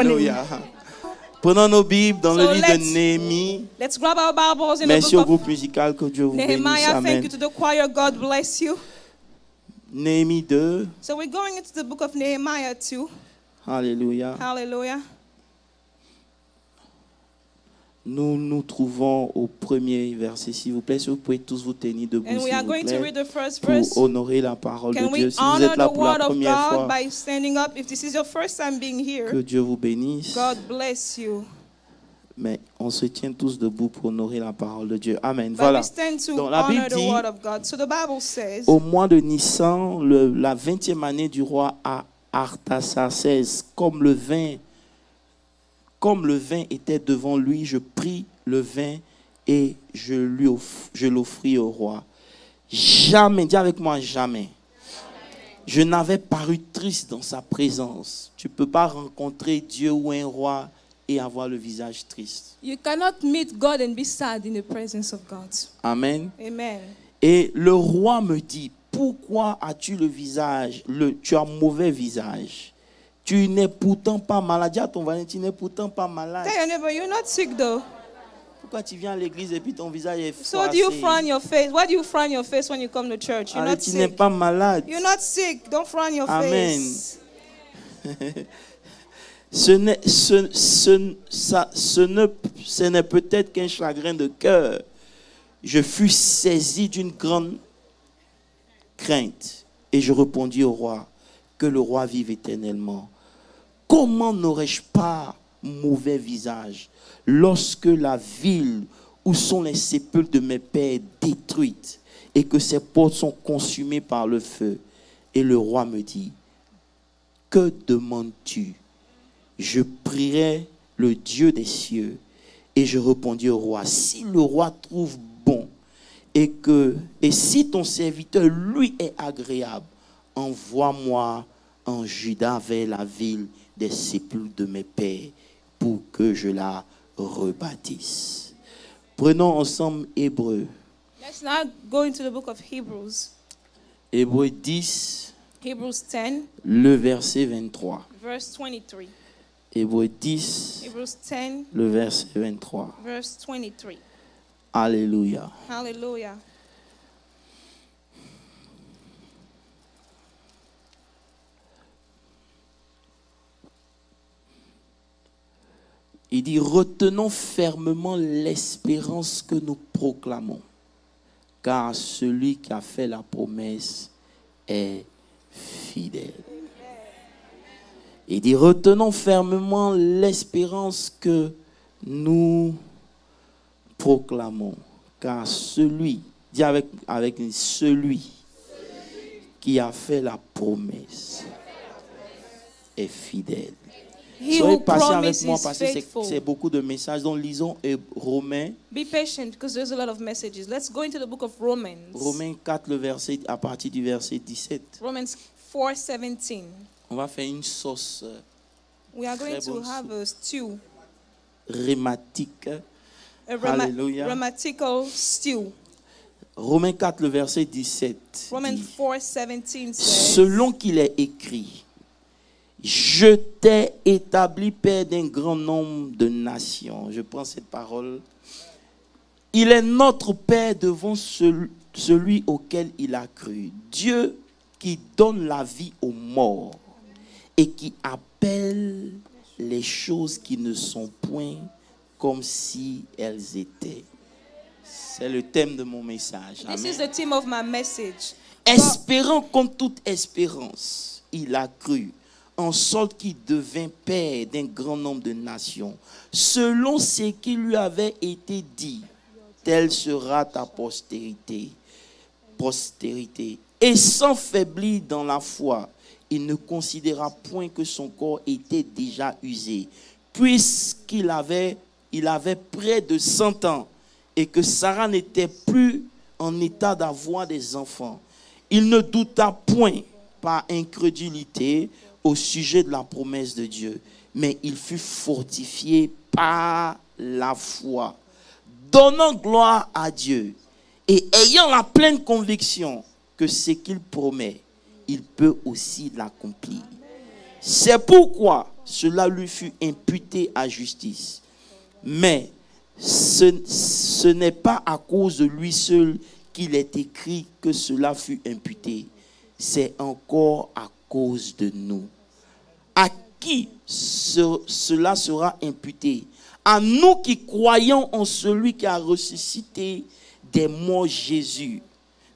Alléluia. Prenons nos Bibles dans le livre de Néhémie. Let's grab our Bibles in Merci the au book groupe musical, que Dieu vous of bénisse. Nehemiah. Thank Amen. you to the choir. God bless you. Néhémie 2. So we're going into the book of Nehemiah 2. Alléluia. Hallelujah. Nous nous trouvons au premier verset, s'il vous plaît. Si vous pouvez tous vous tenir debout, And we s'il are vous going to plaît, read the first verse. pour honorer la parole Can de Dieu. we Si vous honor êtes là the pour la word of première God fois, by standing up? If this is your first time being que here, Dieu vous bénisse. God bless you. Mais on se tient tous debout pour honorer la parole de Dieu. Amen. But Voilà. we stand to Donc, la honor Bible the dit, word of God. So the Bible says, au mois de Nissan, la 20e année du roi Artaxerxès, comme le vin était devant lui, je pris le vin et je l'offris au roi. Jamais, dis avec moi, jamais. Je n'avais paru triste dans sa présence. Tu ne peux pas rencontrer Dieu ou un roi et avoir le visage triste. you cannot meet God and be sad in the presence of God. Amen. Amen. Et le roi me dit, pourquoi as-tu le visage, tu as mauvais visage? Tu n'es pourtant pas malade. Dis à ton voisin, tu n'es pourtant pas malade. Tell your neighbor, you're not sick though. Pourquoi tu viens à l'église et puis ton visage est So what do you froissé? frown your face? Why do you frown your face when you come to church? You're Allez, not tu n'es sick. pas malade. You're not sick. Don't frown your Amen. face. Ce n'est peut-être qu'un chagrin de cœur. Je fus saisi d'une grande crainte et je répondis au roi, que le roi vive éternellement. Comment n'aurais-je pas mauvais visage lorsque la ville où sont les sépulcres de mes pères est détruite et que ses portes sont consumées par le feu? Et le roi me dit, que demandes-tu? Je prierai le Dieu des cieux. Et je répondis au roi, si le roi trouve bon et si ton serviteur lui est agréable, envoie-moi en Juda vers la ville des sépulcres de mes pères pour que je la rebâtisse. Prenons ensemble Hébreux. Let's now go into the book of Hebrews. Hébreux 10, Hebrews 10, le verset 23. verse 23. Hébreux 10, Hebrews 10, le verset 23. verse 23. Alléluia. Hallelujah. Il dit, retenons fermement l'espérance que nous proclamons, car celui qui a fait la promesse est fidèle. Il dit, retenons fermement l'espérance que nous proclamons, car celui, dis avec celui qui a fait la promesse est fidèle. He Soyez who patient avec promises moi is parce que faithful. c'est beaucoup de messages. Donc lisons Romains. Be patient because there's a lot of messages. Let's go into the book of Romans. Romains 4, le verset, à partir du verset 17. Romans 4:17. On va faire une sauce We are going Très to bonne have a stew, rhématique. a Hallelujah. grammatical stew. Romains 4, le verset 17. Romans dit, 4:17 says, selon qu'il est écrit, je t'ai établi père d'un grand nombre de nations. Je prends cette parole. Il est notre Père devant celui auquel il a cru. Dieu qui donne la vie aux morts et qui appelle les choses qui ne sont point comme si elles étaient. C'est le thème de mon message. This Amen. is the theme of my message. Espérant comme toute espérance, il a cru, en sorte qu'il devint père d'un grand nombre de nations. Selon ce qui lui avait été dit, telle sera ta postérité. Et sans faiblir dans la foi, il ne considéra point que son corps était déjà usé, puisqu'il avait près de 100 ans et que Sarah n'était plus en état d'avoir des enfants. Il ne douta point par incrédulité au sujet de la promesse de Dieu, mais il fut fortifié par la foi, donnant gloire à Dieu et ayant la pleine conviction que ce qu'il promet, il peut aussi l'accomplir. C'est pourquoi cela lui fut imputé à justice. Mais ce n'est pas à cause de lui seul qu'il est écrit que cela fut imputé. C'est encore à cause de nous. À qui cela sera imputé? À nous qui croyons en celui qui a ressuscité des morts, Jésus,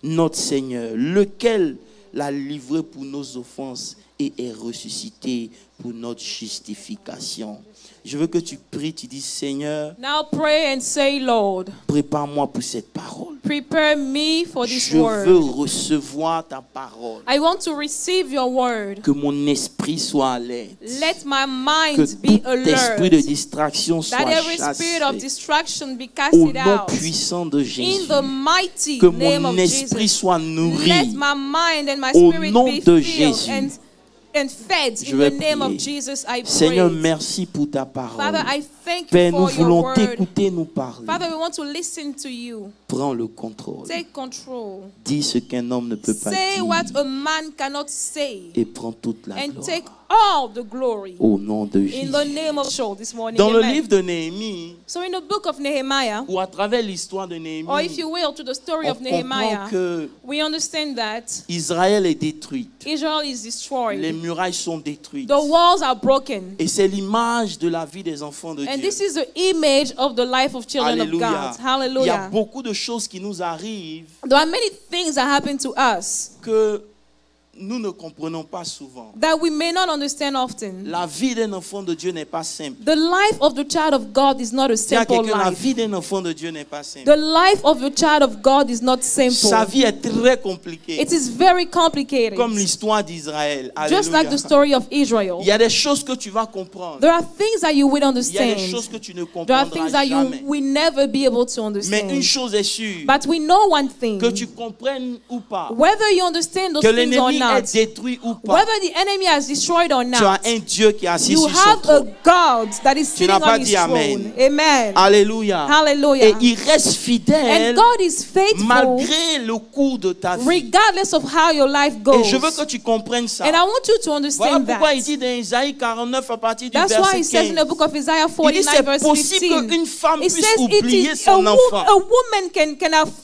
notre Seigneur, lequel l'a livré pour nos offenses et est ressuscité pour notre justification. Je veux que tu pries, tu dis, Seigneur, Now pray and say, Lord, prépare-moi pour cette parole. prepare me for this Je veux word. recevoir ta parole. I want to receive your word. Que mon esprit soit alerte. Let my Que mind be tout esprit de alert. distraction soit That every spirit of chassé. distraction be Au casted nom out. puissant de In Jésus. the mighty Que name mon of esprit Jesus. soit Let nourri. my mind and my Au spirit nom be de filled Jésus. and fed. Je In vais the name of prier. Jesus, I Seigneur, pray. merci pour ta parole. Father, I thank you Père, nous for your voulons word. t'écouter nous parler. Father, we want to listen to you. Prends le contrôle. Take control. Dis ce qu'un homme ne peut pas Say dire. what a man cannot say. Et prends toute la And gloire. take all the glory. Au nom de In Jésus. the name of show this morning. Dans le Amen. livre de Néhémie, So in the book of Nehemiah, ou à travers l'histoire de or if Néhémie, you will, to the story on of Nehemiah, comprend que we understand that Israël est détruite. Israel is Les destroyed. murailles sont détruites. The walls are broken. Et c'est l'image de la vie des enfants de And Dieu. this is the image of the life of children of Alléluia. God. Il y a Hallelujah. beaucoup de choses qui nous arrivent There are many things that happen to us que nous ne comprenons pas souvent. that we may not understand often. La vie d'un enfant de Dieu n'est pas simple. The life of the child of God is not a Dis à simple quelqu'un, la life. vie d'un enfant de Dieu n'est pas simple. The life of the child of God is not Sa simple. vie est très compliquée. It is very complicated. Comme l'histoire d'Israël. Just like Alléluia. the story of Israel. Il y a des choses que tu vas comprendre. There are things that you will Il y a des understand. choses que tu ne There are things comprendras that you jamais. will never be able to Mais une understand. chose est sûre, But we know one thing. que tu comprennes ou pas, Whether you understand those que things or l'ennemi not, est détruit ou pas, whether the enemy has destroyed or tu not, as un Dieu qui est assis you sur son have a trône. God that is Tu sitting n'as pas on his dit amen. throne. Amen. Alléluia. Hallelujah. Et il reste fidèle And God is faithful malgré le cours de ta vie. regardless of how your life Et goes. je veux que tu comprennes ça. And I want you to Voilà understand pourquoi il that. dit dans Isaïe 49 à partir du That's why verset it says in the 15. book of Isaiah Il dit 49 c'est verse possible 15. qu'une femme It puisse says it oublier is son enfant. a woman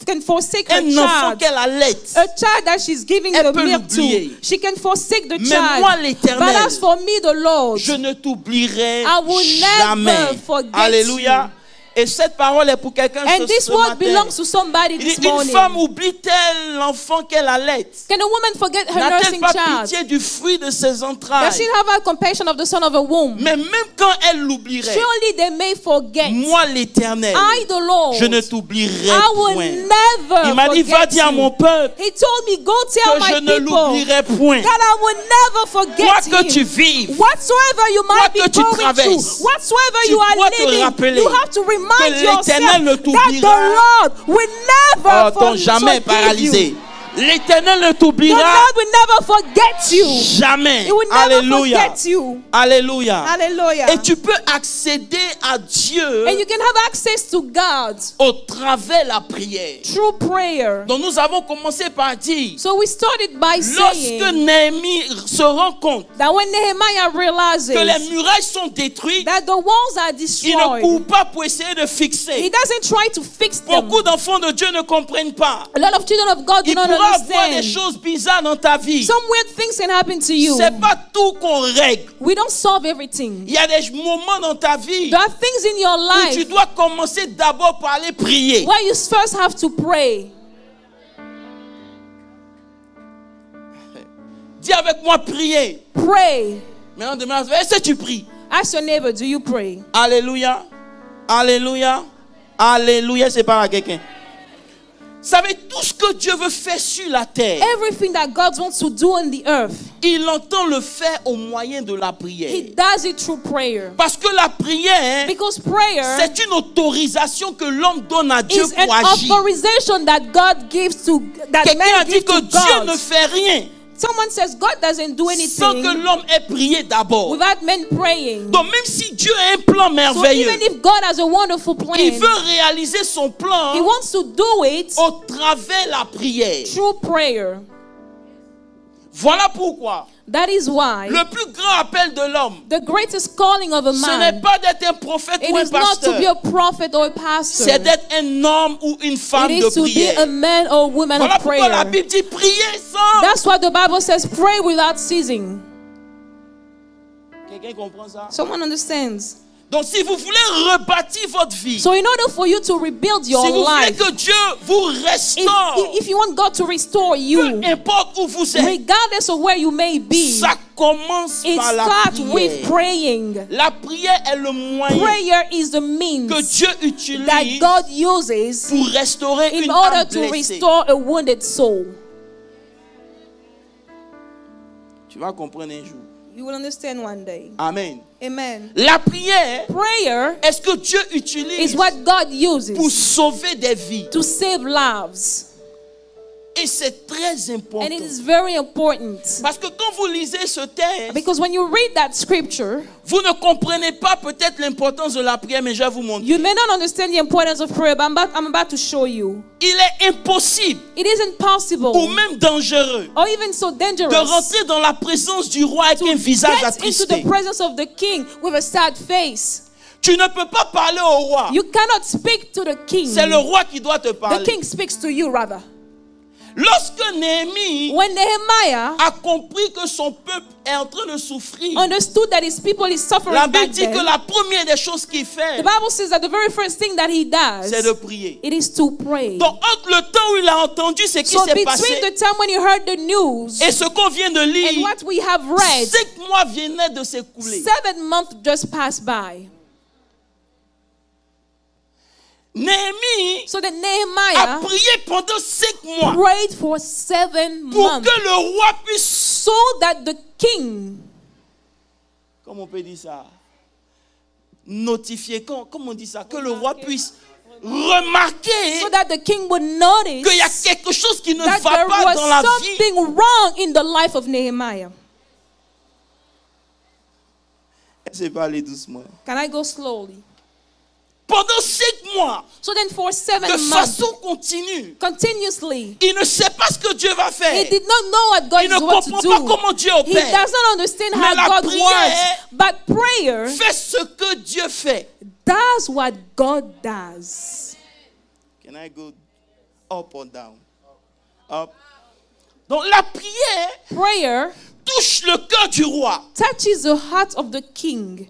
can forsake her Un enfant child. qu'elle allait. A child that she's giving Elle the peut milk l'oublier. to. She can forsake the Mais child. moi, But l'Éternel, as for me, the Lord, je ne t'oublierai I will jamais. never forget Alléluia. Et cette parole est pour quelqu'un and this ce word matin. belongs to somebody Il this dit, une morning. femme oublie-t-elle l'enfant qu'elle allait? Can a woman forget her N'a-t-elle nursing pas child? pitié du fruit de ses entrailles? Does she have a compassion of the son of a womb? Mais même quand elle l'oublierait, Surely they may forget. moi l'Éternel, I, the Lord, je ne t'oublierai I will point. never Il m'a dit, va forget dire à mon you. peuple He told me, go tell que my je ne people l'oublierai point. that I will never Quoi forget que him. tu vives, Whatsoever you might Quoi que be tu going traverses, through, whatsoever tu you are dois te living, rappeler you have to remind que yourself l'Éternel ne that the t'oubliera. Lord will never ton jamais forgive paralysé. you. L'Éternel ne The t'oubliera Lord will never forget you. jamais. He will never Alléluia. forget you. Alléluia. Hallelujah. Et tu peux accéder à Dieu And you can have access to God au travers la prière. through prayer. Donc nous avons commencé par dire, So we started by lorsque saying Néhémie se rend compte that when Nehemiah realizes que les murailles sont détruites, that the walls are il ne destroyed, court pas pour essayer de he fixer. doesn't try to fix them. Beaucoup d'enfants de Dieu ne comprennent pas. A lot of children of God do Il not pourra avoir des understand. choses bizarres dans ta vie. Some weird things can happen to you. C'est pas tout qu'on règle. We don't solve everything. Il y a des moments dans ta vie There are things in your où tu life dois commencer d'abord par aller prier. where you first have to pray. Dis avec moi prier. Pray. Maintenant demande, est-ce que tu pries? Ask your neighbor, do you pray? Alléluia. Alléluia. Alléluia. C'est pas à quelqu'un. Vous savez, tout ce que Dieu veut faire sur la terre, Everything that God wants to do on the earth, il entend le faire au moyen de la prière. He does it through prayer. Parce que la prière, Because prayer c'est une autorisation que l'homme donne à Dieu is an pour agir. authorization that God gives to, that Quelqu'un a man dit gives que to Dieu ne God. fait rien Someone says God doesn't do sans que anything l'homme ait prié d'abord. without men praying. Donc même si Dieu a un plan So merveilleux, even if God has a wonderful il plan, veut réaliser son plan He wants to do it au travers la prière. through prayer. Voilà pourquoi That is why le plus grand appel de l'homme, the greatest calling of a ce n'est man, pas d'être un prophète it ou un is not to be pasteur. a prophet or a pastor. C'est d'être un homme ou une femme It de is to be prière. a man or woman Voilà of pourquoi la prayer. Bible dit prier sans. That's why the Bible says pray without ceasing. Quelqu'un comprend ça? Someone understands. Donc si vous voulez rebâtir votre vie, So in order for you to rebuild your si vous voulez life, que Dieu vous restaure, if you want God to restore you, peu importe où vous êtes, regardless of where you may be, ça commence it par la starts with prière. praying. La prière est le moyen Prayer is the means que Dieu that utilise God uses pour restaurer in une order âme to blessée. restore a wounded soul. Tu vas comprendre un jour. You will understand one day. Amen. Amen. La prière Prayer est ce que Dieu is utilise what God pour uses sauver des vies. to save lives. Et c'est très And important. it is very important. Parce que quand vous lisez ce texte, Because when you read that scripture, vous ne comprenez pas peut-être l'importance de la prière, mais je vais vous montrer. you may not understand the importance of prayer, but I'm about to show you. Il est impossible It isn't possible ou même dangereux or even so de dangerous rentrer dans la présence du roi avec un visage get into attristé. the presence of the king with a sad face. Tu ne peux pas parler au roi. You cannot speak to the king. C'est le roi qui doit te The parler. king speaks to you rather. Lorsque Néhémie When Nehemiah a compris que son peuple est en train de souffrir, understood that his people is suffering la back Bible dit que then, la première des choses qu'il the fait, Bible says that the very first thing that he does, c'est de prier. it is to pray. Donc, entre le temps où il a entendu ce qui So s'est between passé the time when you heard the news et ce qu'on vient de and lire, what we have read, 5 mois venaient de s'écouler. 7 months just passed by. Néhémie So that a Nehemiah prié pendant 5 mois prayed for 7 pour months que le roi puisse, so that the king, comment on peut dire ça, notifier, comment on dit ça, que le roi puisse remarquer so that the king would notice qu'il y a quelque chose qui ne that va there pas dans la was vie. something wrong in the life of Nehemiah. C'est pas aller doucement. Can I go slowly? Pendant 5 mois, So then for 7 de months, façon continue, continuously, il ne sait pas ce que Dieu va faire. he did not know what God Il is ne going to comprend pas do. comment Dieu He opère. does not understand Mais how la God prière works. But prayer Fais ce que Dieu fait. does what God does. Can I go up or down? Up. Donc la prière Prayer touche le cœur du roi. touches the heart of the king.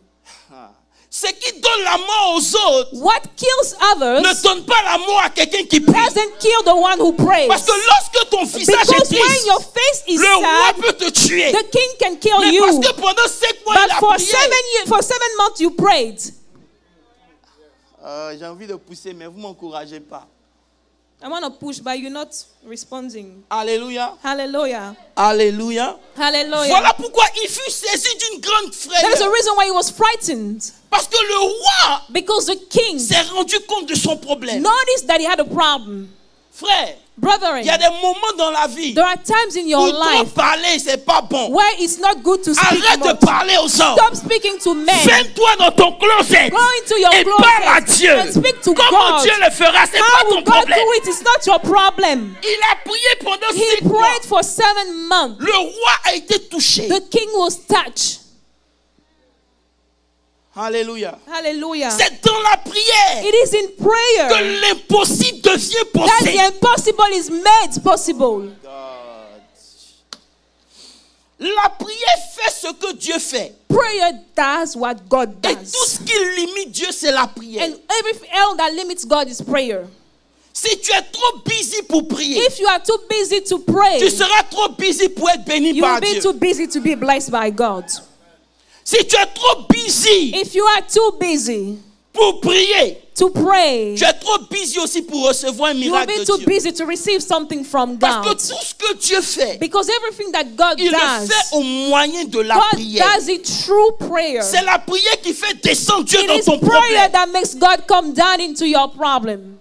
Ce qui donne la mort aux autres What kills others ne donne pas la mort à quelqu'un qui prie. doesn't kill the one who prays. Parce que lorsque ton visage est Because when triste, your face is le roi sad, peut te tuer. the king can kill Mais you. parce que pendant 5 mois, But il a for prié. 7 months you prayed. J'ai envie de pousser, mais vous ne m'encouragez pas. I want to push, but you're not responding. Alléluia. Hallelujah. Alléluia. Hallelujah. Voilà pourquoi il fut saisi d'une grande That is the frayeur. reason why he was frightened. Parce que le roi Because the king s'est rendu compte de son problème. noticed that he had a problem. Frère, Brethren, il y a des moments dans la vie there are times in où your trop life parler, c'est pas bon. where it's not good to speak Arrête de much. parler aux hommes. Stop speaking to men. Ferme-toi dans ton closet Go into your et parle à closet Dieu. and speak to Comment God. Dieu le fera, c'est pas How ton will God problème. do it? It's not your problem. Il a prié pendant He 5 mois. prayed for 7 months. Le roi a été touché. The king was touched. Alléluia. Hallelujah. C'est dans la prière It is in prayer que l'impossible devient that the possible. impossible is made possible. La prière fait ce que Dieu fait. Prayer does what God Et does. tout ce qui limite Dieu, c'est la prière. And everything else that limits God is prayer. Si tu es trop busy pour prier, If you are too busy to pray, tu seras trop busy pour être béni you par will be Dieu. too busy to be blessed by God. Si tu es trop busy If you are too busy pour prier, to pray, tu es trop busy aussi pour recevoir un you will miracle be de too Dieu. busy to receive something from Parce que God. tout ce que Dieu fait, Because everything that God il le does, fait au moyen de la God prière. does it through prayer. C'est la prière qui fait descendre Dieu It dans is ton prayer problème. that makes God come down into your problem.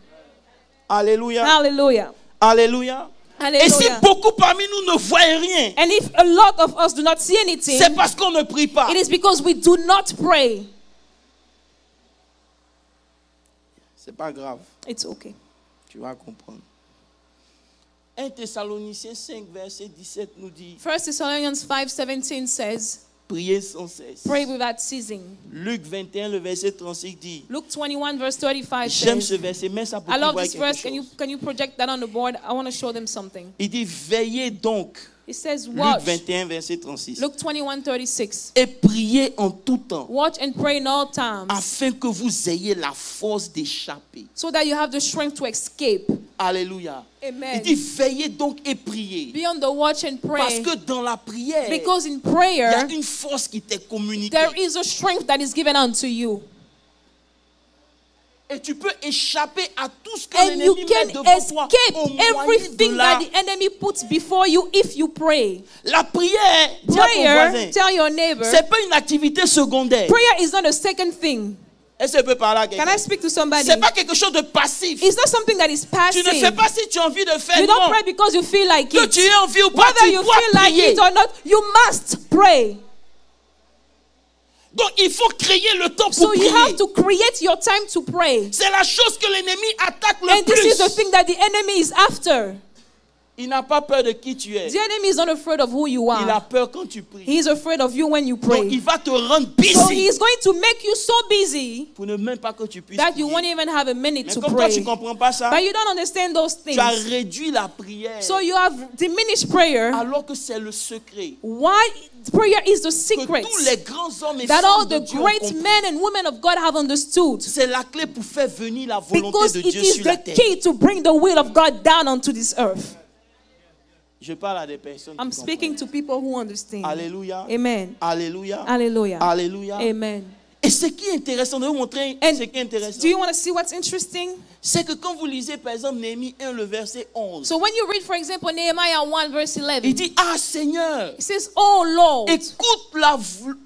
Alléluia. Hallelujah. Alléluia. Et si Hallelujah. beaucoup parmi nous ne voient rien, And if a lot of us do not see anything, c'est parce qu'on ne prie pas. it is because we do not pray. C'est pas grave. It's okay. Tu vas comprendre. 1 Thessaloniciens 5, verset 17 nous dit, 1 Thessalonians 5:17 says, priez sans cesse. pray without ceasing. Luc 21, le verset 36 dit, Luke 21 verse 35 j'aime ce says, verset, mets ça pour I qu'ils love voient this quelque verse. chose. Can you project that on the board? I want to show them something. Il dit, veillez donc. It says, Luc watch. 21, verset 36. Luke 21:36. Et priez en tout temps, Watch and pray in all times, afin que vous ayez la force d'échapper. so that you have the strength to escape. Alléluia. Amen. Il dit, veillez donc et priez. Be on the watch and Parce pray. que dans la prière, Because in il y a prayer, une force qui t'est communiquée. there is a strength that is given unto you. Et tu peux échapper à tout ce que And you l'ennemi can met devant toi escape au moyen de everything that the enemy puts before you if you pray. la prière. Dis à ton Prayer, voisin, tell your neighbor, c'est pas une activité secondaire. prayer is not a second thing. Est-ce que je peux parler à Can quelqu'un? I speak to somebody? C'est pas quelque chose de passif. It's not something that is Tu passive. ne fais pas si tu as envie de faire. You don't Non. pray because you feel like Que it. tu aies envie ou pas, Whether tu you dois feel like prier. it or not, you must pray. Donc il faut créer le temps pour So you prier. have to create your time to pray. C'est la chose que l'ennemi attaque le And this is the plus. thing that the enemy is after. Il n'a pas peur de qui tu es. The enemy is not afraid of who you Il a are. peur quand tu pries. He is afraid of you when you Donc il pray. va te rendre So he busy is going to make you so busy pour ne même pas que tu puisses that you prier. won't even have a minute Mais to comme toi tu pray. ne comprends pas ça, But you don't understand those tu as things. réduit la prière So you have diminished prayer. alors que c'est le secret Why prayer is the que secret tous les grands hommes et that all femmes de the Dieu ont great compris. men and women of God have understood. C'est la clé pour faire venir la volonté Because de it Dieu is sur la the terre. key to bring the will of God down onto this earth. Je parle à des personnes I'm qui speaking to people who understand. comprennent. Alléluia. Amen. Alléluia. Hallelujah. Alléluia. Amen. Et ce qui est intéressant, de vous montrer And ce qui est intéressant, do you want to see what's interesting? c'est que quand vous lisez par exemple Néhémie 1, le verset 11, So when you read, for example, Nehemiah 1 verse 11, il dit, ah Seigneur, it says, "Oh Lord,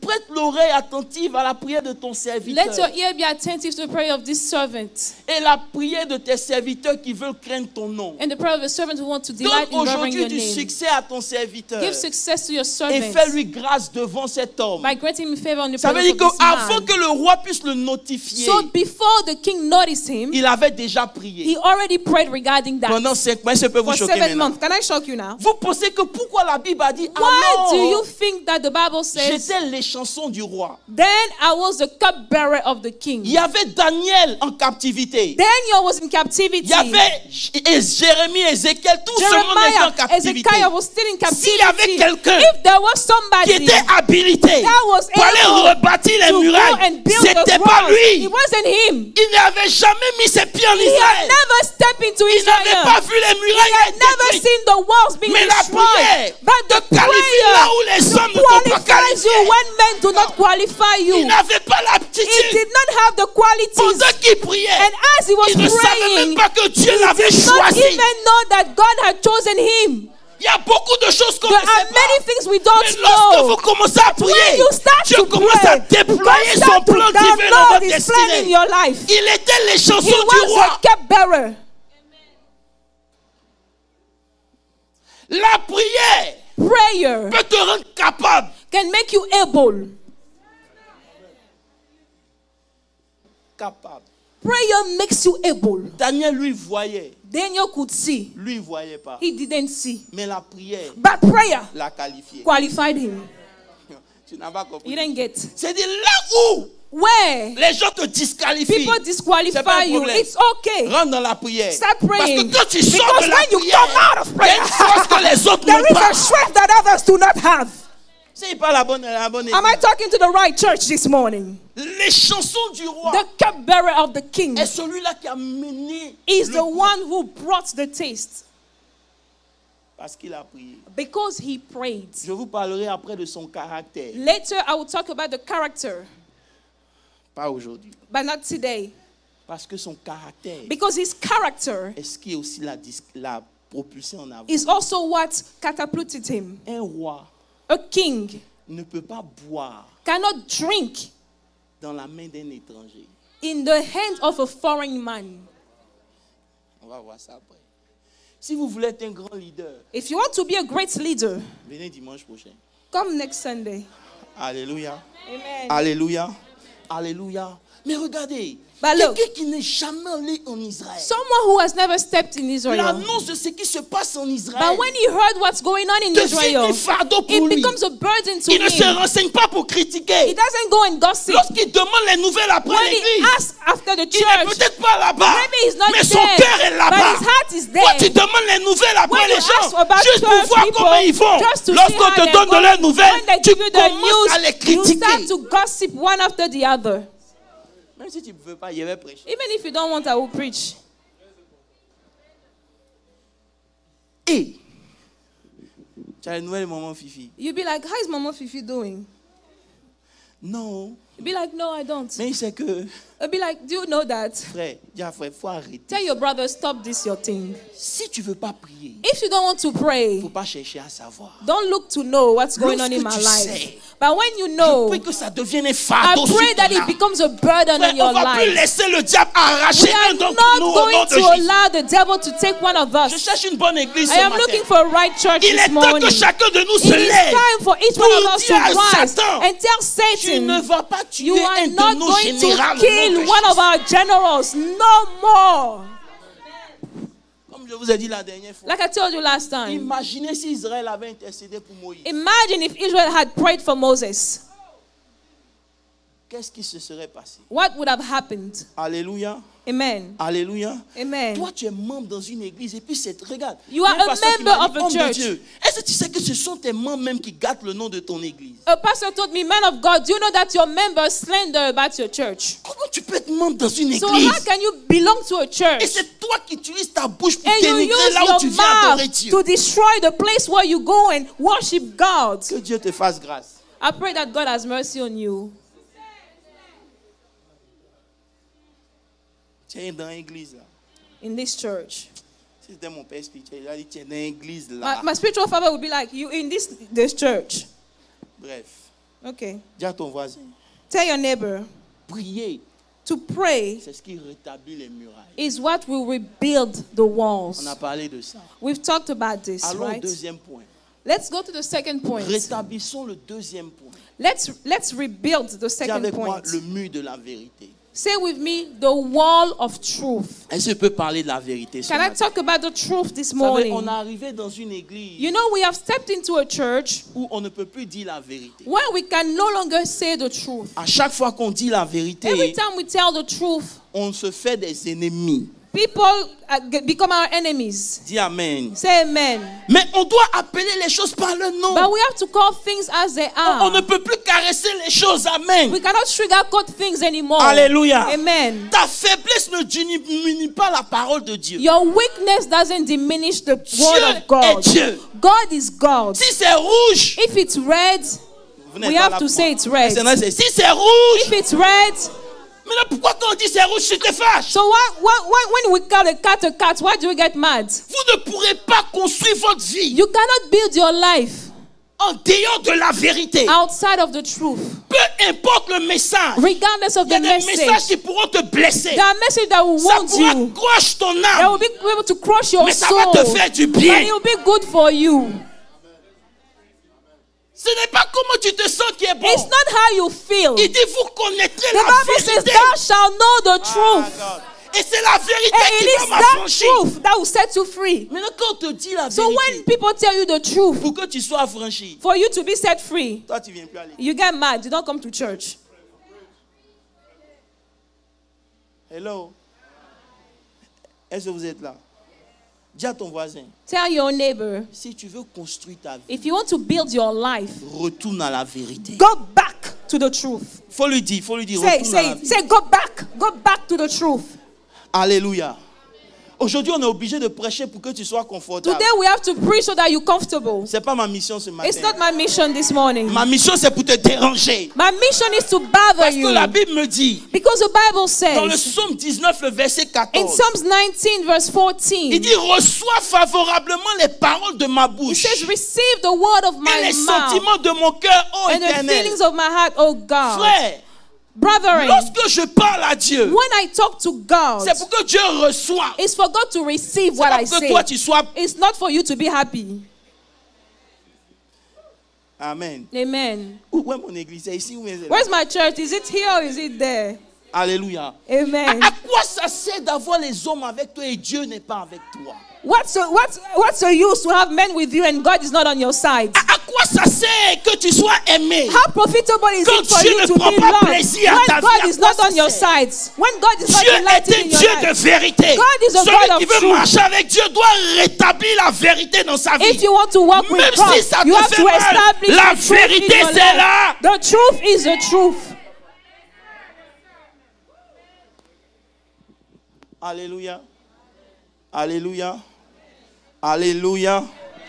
prête l'oreille attentive à la prière de ton serviteur let your ear be attentive to the prayer of this servant et la prière de tes serviteurs qui veulent craindre ton nom. and the prayer of a servant who wants to Donne delight in revering aujourd'hui your du name. succès à ton serviteur Give success to your et servant fais-lui grâce devant cet homme. by granting him favor on the Ça veut presence dire of this qu'avant man." que le roi puisse le notifier, So before the king noticed him, il avait déjà prié. he already prayed regarding that. Pendant 5 mois, ça peut vous For choquer 7 maintenant. months. Can I shock you now? Vous pensez que pourquoi la Bible a dit Why do you alors think that the Bible says, j'étais les chansons du roi. "Then I was the cupbearer of the king"? Il y avait Daniel en captivité. Daniel was in captivity. Il y avait Jérémie, Ézéchiel, tout ce monde était en Jeremiah, captivité. Ezekiel was still in S'il y avait captivity. quelqu'un If there was qui somebody était habilité that was pour aller able rebâtir les to go murailles, and build c'était the pas walls, it lui. wasn't him. Il n'avait jamais mis ses pieds en He had Israël. never stepped into Il n'avait Israel. pas vu les He murailles had être never détruites. seen the walls being Mais la prière destroyed. But the te qualifie là prayer où les hommes ne t'ont pas qualifies you qualifié. when men do not qualify Il you. n'avait pas He l'aptitude. did not have the qualities. Pendant qu'il priait, And as he was il ne savait praying, même pas que Dieu he l'avait did not choisi. even know that God had chosen him. Il y a beaucoup de choses qu'on ne There are sait pas. many things we don't Mais lorsque know. vous commencez à When prier, you start Dieu to commence pray, à déployer God son start to plan divin dans download votre his plan in destinée. your life. Il était les He chansons du was roi. a cupbearer. La prière Prayer peut te rendre capable. can make you able. Capable. Prayer makes you able. Daniel, lui, voyait. Daniel could see. Lui, il ne voyait pas. He didn't see. Mais la prière But prayer l'a qualifié. qualified him. Tu n'as pas compris. You didn't get. C'est-à-dire là où Where les gens te disqualifient. people C'est pas disqualify un you, problème. it's okay. Rentre dans la prière. Start Parce praying. que quand tu sors Because de la when you prière, come out of il y a prayer, une force que les autres there n'ont is pas. a strength that others do not have. C'est pas la bonne Am I talking to the right church this morning? Les chansons du roi The cupbearer of the king est celui-là qui a mené is le the groupe one who brought the taste parce qu'il a prié. because he prayed. Je vous parlerai après de son caractère. Later, I will talk about the character, Pas aujourd'hui. but not today. Parce que son caractère Because his character est ce qui est aussi la propulsé en avant. is also what catapulted him. Un roi A king ne peut pas boire cannot drink dans la main d'un étranger. in the hand of a foreign man. On va voir ça après. Si vous voulez être un grand leader, If you want to be a great leader, venez dimanche prochain. come next Sunday. Alléluia. Amen. Alléluia. Alléluia. Mais regardez, But look. quelqu'un qui n'est jamais allé en Israël, Someone who has never stepped in Israel. l'annonce de ce qui se passe en Israël But when he heard what's going on in devient Israel, un fardeau pour it lui. becomes a burden to Il ne se him. renseigne pas pour He critiquer. doesn't go and gossip. Lorsqu'il demande les nouvelles après When he l'église, asks after the il n'est church, peut-être pas là-bas, maybe he's not mais son there, cœur est but là-bas. his heart is Toi, tu there. demandes les nouvelles après When les you gens, ask about juste pour church voir people, comment ils vont. just to see Lorsqu'on how te they're donne de going, leurs nouvelles, when they tu give you the commences à les news, you critiquer. start to gossip one after the other. Même si tu ne veux pas, il va prêcher. Even if you don't want, I will preach. Et tu as les nouvelles moments Fifi. You'll be like, how is Mama Fifi doing? Non, You'll be like, no, I don't. mais c'est que, You'll be like, do you know that? frère, dis à frère, il faut arrêter. Tell your brother, stop this, your thing. Si tu ne veux pas prier, If you don't want to il ne pray, faut pas chercher à savoir. don't look to know what's going on in my Lorsque tu life. sais, But when you Je know, prie que ça devienne un I fardeau sur pray that ton it âme. becomes a burden Frère, in your on ne va plus life. laisser le diable We arracher are un d'entre not nous au nom going de to Jésus. allow the devil to take one of Je us. cherche une bonne église I ce am matin. looking for a right church Il est this temps morning. que chacun de nous It se is lève time for each pour one of us to dire à rise Satan, and tell tu ne Satan, vas pas you tuer are un de not nos going généraux to kill one of our generals. No more. Comme je vous ai dit la dernière fois. Like I told you last time. Imaginez si Israël avait intercédé pour Moïse. Imagine if Israel had prayed for Moses. Qu'est-ce qui se serait passé? What would have happened? Alléluia. Amen. Alléluia. Amen. Toi, tu es membre dans une église et puis regarde. You are il y a un a pasteur qui member m'a of dit, a homme de church. Dieu, est-ce que tu sais que ce sont tes membres même qui gâtent le nom de ton église? A pastor told me, man of God, do you know that your members slander about your church? Comment tu peux être membre dans une So église? how can you belong to a Et church c'est toi qui utilises ta bouche pour and you dénigrer use là où your tu viens adorer mouth Dieu. to destroy the place where you go and worship God? Que Dieu te fasse grâce. I pray that God has mercy on you. Tu es dans l'église là. In this church. Si c'était mon père spirituel, il a dit tu es dans l'église là. My spiritual father would be like, you in this church. Bref, Okay. dis à ton voisin, Tell your neighbor, prier, to pray c'est ce qui rétablit les murailles. is what will rebuild the On walls. a parlé de ça. We've talked about this, Allons au right? deuxième point. Let's go to the second point. Rétablissons le deuxième point. Let's rebuild the Dis second avec moi point. le mur de la vérité. Say with me, the wall of truth. Est-ce que je peux parler de la vérité ce Can I matin? talk about the truth this Vous savez, morning? on est arrivé dans une église You know, we have stepped into a church où on ne peut plus dire la vérité. where we can no longer say the truth. À chaque fois qu'on dit la vérité, Every time we tell the truth, on se fait des ennemis. people become our enemies. Dis amen. Say amen. Mais on doit appeler les choses par leur nom. But we have to call things as they On ne are. peut plus caresser les choses. Amen. We cannot sugarcoat things anymore. Alléluia. Amen. Ta faiblesse ne diminue pas la parole de Dieu. Your weakness doesn't diminish the word Dieu of God. est Dieu. God is God. Si c'est rouge, If it's red, vous n'êtes we pas have là to pour say moi. it's red. C'est vrai, si c'est rouge, If it's red, mais là, pourquoi quand on dit c'est rouge, tu te fâches? so when we call a cat, why do we get mad? Vous ne pourrez pas construire votre vie You cannot build your life en dehors de la vérité. outside of the truth, Peu importe le message. regardless of Il y a the des messages message. qui pourront te blesser. There are messages that will Ça wound pourra you, croche ton that âme. will be able to crush your Mais ça soul, va te faire du but bien. it will be good for you. Ce n'est pas comment tu te sens qui est bon. It's not how you feel. Il dit vous connaîtrez The la Bible says, vérité. thou shalt know the truth. Et c'est la vérité And qui it va is that m'affranchir. truth that will set you free. Maintenant quand on te dit la So when vérité, people tell you the truth, pour que tu sois affranchi, for you to be set free, toi tu viens plus à l'église. you get mad. You don't come to church. Hello. Est-ce que vous êtes là? Dis à ton voisin, Tell your neighbor, si tu veux construire ta vie, if you want to build your life, retourne à la vérité. go back to the truth. Faut lui dire, Say, retourne à la say, vérité. say, go back to the truth. Alléluia. Aujourd'hui, on est obligé de prêcher pour que tu sois confortable. Today we have to preach so that you're comfortable. C'est pas ma mission ce matin. It's not my mission this morning. Ma mission, c'est pour te déranger. My mission is to bother Parce que you. la Bible me dit, Because the Bible dans le says psaume 19, le verset in 14, Psalms 19 verse il 14, dit, reçois favorablement les paroles de ma it bouche says, receive the word of et my les mouth sentiments de mon cœur, ô and the Éternel. feelings of my heart, oh God. Frère, Brethren, lorsque je parle à Dieu, when I talk to God, c'est pour que Dieu reçoit. it's for God to receive C'est what pas I pour que say. toi tu sois. It's not for you to be happy. Amen. Amen. Où est mon église? C'est ici ou bien c'est là? Where's my church? Is it here or is it there? Alléluia. Amen. À quoi ça sert d'avoir les hommes avec toi et Dieu n'est pas avec toi? What's the use to have men with you and God is not on your side? À quoi ça sert que tu sois aimé? How profitable is Quand it for Dieu you ne to prend be pas loved plaisir à when ta vie, God à is quoi not ça on your sert? side? When God is not Dieu est delighted un in your Dieu life. de vérité. God is a Celui God qui of veut truth. marcher avec Dieu doit rétablir la vérité dans sa vie. If you want to walk with Même God, si ça you te have fait to mal, establish la the truth in vérité your c'est life. là. The truth is the truth. Alléluia. Alléluia. Alléluia.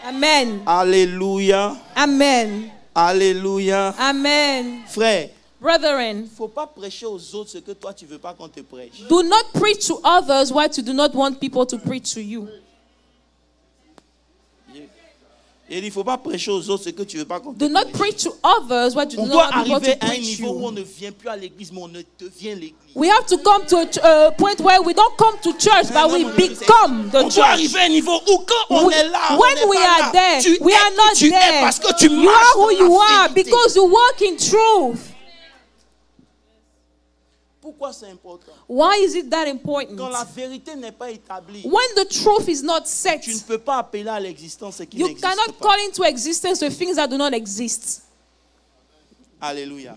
Amen. Alléluia. Amen. Alléluia. Amen. Frère, Brethren, il ne faut pas prêcher aux autres ce que toi tu ne veux pas qu'on te prêche. do not preach to others what you do not want people to preach to you. Il ne faut pas prêcher aux autres ce que tu ne veux pas qu'on te Do not prêche. preach to others what you On do doit not want people arriver to à un preach niveau où on you. ne vient plus à l'église, mais on ne devient l'église. We have to come to a point where we don't come to church, but we become the On doit church. arriver à un niveau où quand on est là, on When n'est we pas are là. there, Tu we es are qui not tu es there. parce que tu You marches are who dans you la are vérité. because you walk in truth. Pourquoi c'est important? Why is it that important? Quand la vérité n'est pas établie, When the truth is not set, tu ne peux pas appeler à l'existence ce qui you n'existe cannot pas. call into existence the things that do not exist. Alléluia.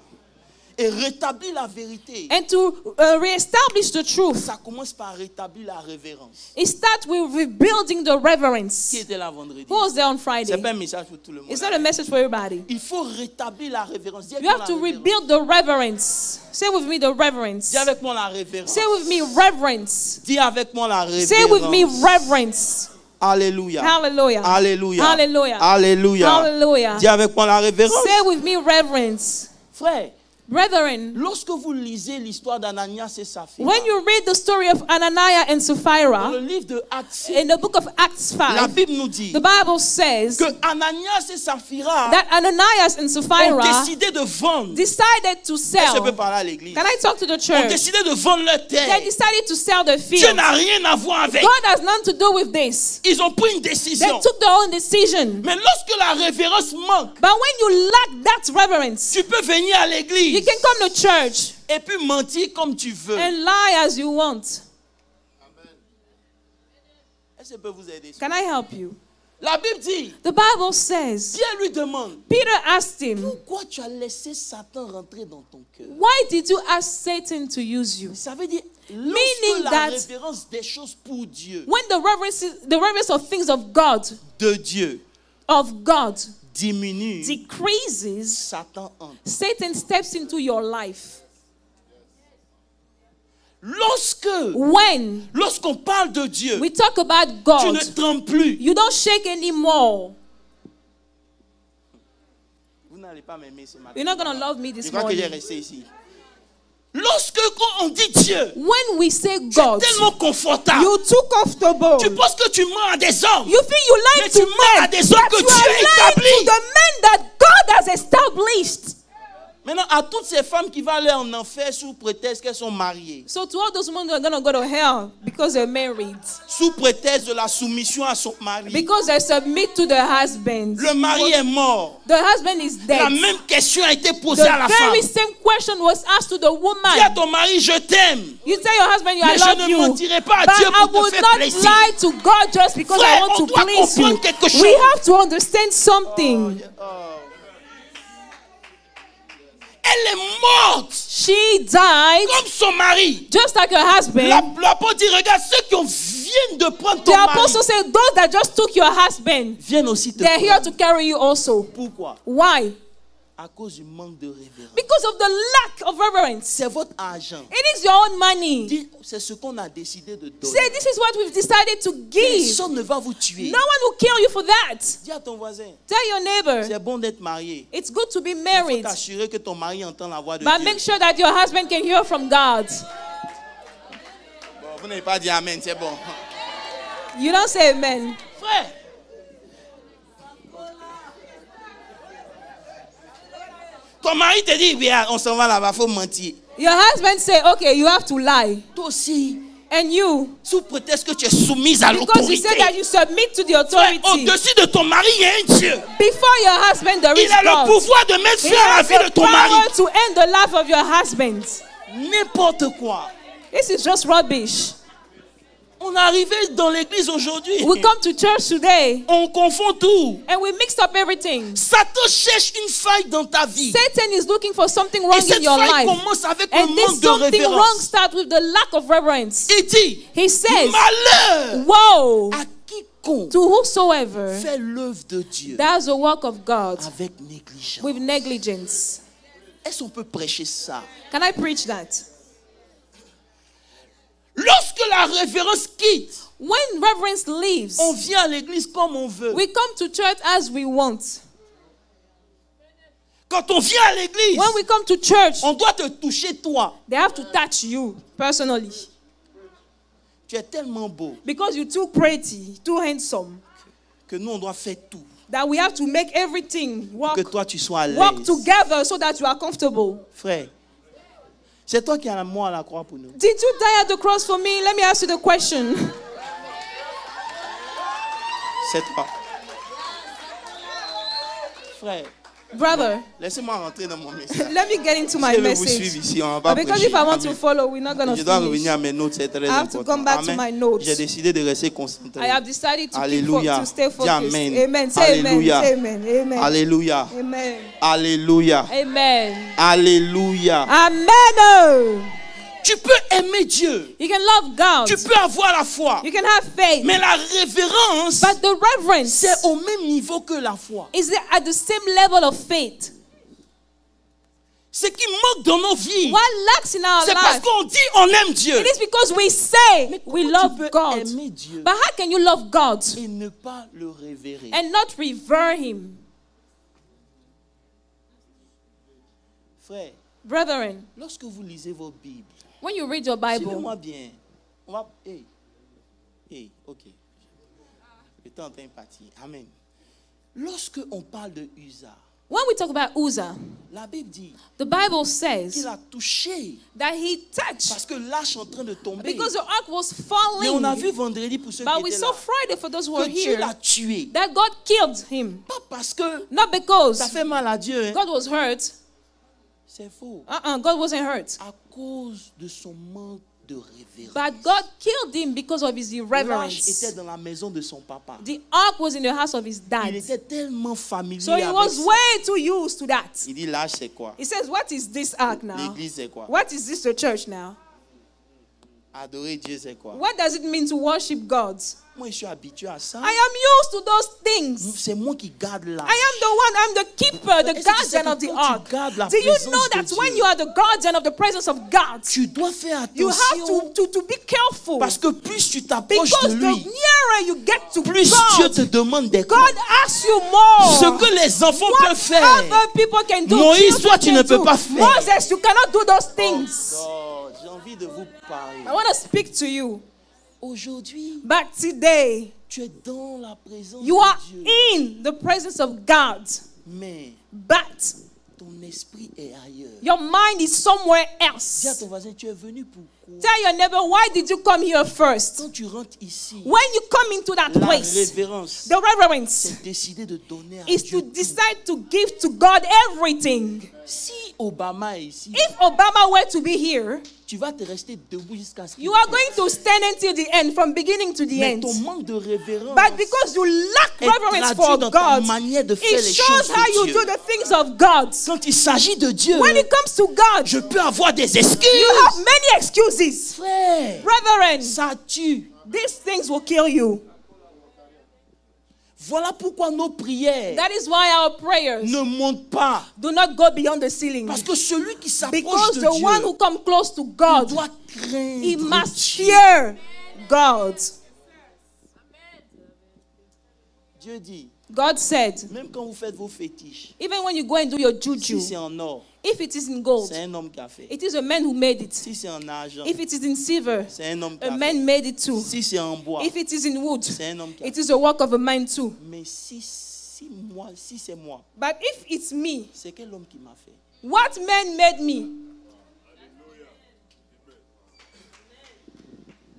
Et rétablir la vérité, And to reestablish the truth, ça commence par rétablir la révérence. it starts with rebuilding the Qui reverence. était là vendredi? Who was there on C'est Friday? pas un message pour tout le monde. It's not a message for everybody. Il faut rétablir la révérence. Dis avec You moi have la to révérence. rebuild the reverence. Say with me the reverence. Dis avec moi la révérence. Say with me reverence. Dis avec moi la révérence. Say with me reverence. Alléluia. Hallelujah. Alléluia. Hallelujah. Alléluia. Hallelujah. Dis avec moi la révérence. Say with me reverence. Frère, Brethren, lorsque vous lisez l'histoire d'Ananias et Saphira, when you read the story of Ananias and dans Sapphira le livre de Actes, in the book of Acts la 5, Bible nous dit the Bible says que Ananias et Saphira that Ananias and ont Sapphira décidé de vendre. decided to Est-ce que je peux sell. parler à l'église? Can I talk to the Ont church? décidé de vendre leur They terre. decided to sell their Dieu field. n'a rien à voir avec. God has nothing to do with this. Ils ont pris une They décision. took their own decision. Mais lorsque la révérence manque, But when you lack that reverence, tu peux venir à you l'église can come to church et puis mentir comme tu veux. and lie as you want. Est-ce que je peux vous aider? Can I help you? La Bible dit, The Bible says, Pierre lui demande, Peter asked him, pourquoi tu as laissé Satan rentrer dans ton cœur? why did you ask Satan to use you? Ça veut dire, Meaning lorsque la that- révérence des choses pour Dieu, When the reverence of things of God, diminue, decreases, Satan entre. Satan steps into your life. Lorsqu'on parle de Dieu, We talk about tu God. ne trembles plus. You don't shake anymore. Vous n'allez pas m'aimer ce matin. You're not going to love me Je this crois que j'ai morning. resté ici. Quand on dit Dieu, When we say tu es God, tellement confortable. you're too comfortable. Tu penses que tu mens à des hommes. You think you lie Mais to tu mens à men, des hommes que but you Dieu a are lying to établis. the men that God has established. Maintenant, à toutes ces femmes qui vont aller en enfer sous prétexte qu'elles sont mariées, So to all those women who are going to go to hell because they're married, sous prétexte de la soumission à son mari, because they submit to their husband, le mari est mort. the husband is La dead. même question a été posée à la The femme. very same question was asked to the Dis à woman. ton mari, je t'aime. You tell your husband, I Mais je love ne you, mentirai pas à but Dieu I pour te will faire not plaisir. lie to God just because I Frère, want on to doit please you. comprendre quelque chose. We have to understand something. Elle est morte She died comme son mari. just like her husband. L'apôtre dit, regarde, ceux qui viennent de prendre ton The mari apostle said, those that just took your husband, viennent aussi te they're here prendre. to carry you also. Pourquoi? Why? À cause du manque de révérence. Because of the lack of reverence. C'est votre argent. It is your own money. Dis, c'est ce qu'on a décidé de donner. Say, this is what we've decided to give. Personne ne va vous tuer. No one will kill you for that. Dis à ton voisin, Tell your neighbor, c'est bon d'être marié. it's good to be Il faut married, t'assurer que ton mari entend la voix de but Dieu. make sure that your husband can hear from God. Bon, vous n'avez pas dit amen, c'est bon. You don't say amen. Frère, ton mari te dit, bien, on s'en va là-bas, il faut mentir. Your husband say, okay, you have to lie. Toi aussi, And you, sous prétexte que tu es soumise à because you l'autorité. said that you submit to the Frère, authority. au-dessus de ton mari, il y a un Dieu. Before your husband, there is Il a le God. pouvoir de mettre He fin à la has vie de the ton mari. power to end the life of your husband. n'importe quoi. This is just rubbish. On est arrivé dans l'église aujourd'hui. We come to church today On confond tout. and we mixed up everything. Satan cherche une faille dans ta vie. Satan is looking for something Et wrong cette in your faille life. commence avec And le this manque de something wrong révérence. starts with the lack of reverence. Il dit, He says, malheur woe à quiconque to whosoever fait l'œuvre de Dieu does the work of God avec négligence. with negligence. Est-ce qu'on peut prêcher ça? Can I preach that? Lorsque la révérence quitte, When reverence leaves, on vient à l'église comme on veut. we come to church as we want. Quand on vient à l'église, When we come to church, on doit te toucher toi. they have to touch you personally. Tu es tellement beau Because you're too pretty, too handsome, que nous on doit faire tout that we have to make everything pour que toi tu sois à work l'aise. together so that you are comfortable. Frère, c'est toi qui as la mort à la croix pour nous. Did you die at the cross for me? Let me ask you the question. C'est toi. Frère, Brother, laissez-moi rentrer dans mon message. let me get into my Je vais vous suivre message. ici, on va pas Because prêcher. if I want to Amen. follow, we're not going Je to dois finish. revenir à mes notes, c'est très I have to important. come back to Amen. my notes. J'ai décidé de rester concentré. I have decided to, Alléluia. to stay Dis focused. amen. Amen. Say Alléluia. amen. Say amen. Amen. Alléluia. Amen. Alléluia. Amen. Alléluia. Amen. Tu peux aimer Dieu. You can love God. Tu peux avoir la foi. You can have faith. Mais la révérence, But the reverence c'est au même niveau que la foi. is at the same level of faith. Ce qui manque dans nos vies, What lacks in our c'est parce life? qu'on dit on aime Dieu. It is because we say Mais we comment love tu peux God. aimer Dieu But how can you love God et ne pas le révérer? and not revere Him? Frère, Brethren, lorsque vous lisez vos Bibles, when you read your Bible, suivez-moi bien. On va... ok. Le temps est parti. Amen. Lorsque on parle de Uza, when we talk about Uzzah, la Bible dit the Bible qu'il says a touché that he touched parce que l'arche est en train de tomber. because the ark was Mais on a vu falling. vendredi pour ceux But qui we étaient saw là Friday for those who were que Dieu here l'a tué. that God killed him. Pas parce que Not because ça fait mal à Dieu. Hein. God was hurt. C'est faux. God wasn't hurt. À cause de son manque de révérence. But God killed him because of his L'arche irreverence. était dans la maison de son papa. The ark was in the house of his Il dad. était tellement familier So he avec was ça. way too used to that. Il dit l'arche c'est quoi? He says, what is this ark now? L'église c'est quoi? What is this the church now? Adorer Dieu c'est quoi? What does it mean to worship God? Moi je suis habitué à ça. I am used to those things. C'est moi qui garde l'arche. I am the one, I'm the keeper, the Est-ce que tu sais guardian que of the quand tu ark. gardes la Do you présence know de that Dieu, when you are the guardian of the presence of God, tu dois faire you have attention to be careful? parce que plus tu t'approches Because de the lui, nearer you get to plus Dieu te God, demande des God comptes. asks you more. Ce que les enfants What peuvent faire, other people can do, Moïse, children toi, tu can ne peux do. pas faire. Moses, you cannot do those things. Oh, j'ai envie de vous parler. I want to speak to you. Aujourd'hui, But today, tu es dans la présence you are de Dieu, in the presence of God. mais But ton esprit est ailleurs. your mind is somewhere Dis à else. ton voisin, tu es venu pour quoi? Tell your neighbor, why did you come here first? Quand tu rentres ici, When you come into that la place, révérence, the reverence c'est décider de donner à is Dieu to tout. decide to give to God everything. Si Obama est ici, If Obama were to be here, tu vas te rester debout jusqu'à ce qu'il you are te- going to stand until the end, from beginning to the Mais end. ton manque de révérence But because you lack est reverence traduit for dans ta God, manière de faire it les shows choses how de you Dieu. do the things of God. Quand il s'agit de Dieu, When it comes to God, je peux avoir des you excuses. have many excuses. Frère, Brethren, ça tue. these things will kill you. Voilà pourquoi nos prières That is why our prayers ne montent pas. do not go beyond the ceiling. Parce que celui qui s'approche Because de the Dieu, one who comes close to il God, doit craindre he must Dieu. fear God. Dieu dit, God said, même quand vous faites vos fétiches, even when you go and do your si juju, c'est en or, if it is in gold, c'est un homme qui a fait. it is a man who made it. Si c'est en argent, If it is in silver, c'est un homme qui a a man fait. made it too. Si c'est en bois, If it is in wood, c'est un homme qui a it fait. is a work of a man too. Mais si c'est moi, But if it's me, c'est quel homme qui m'a fait? what man made me?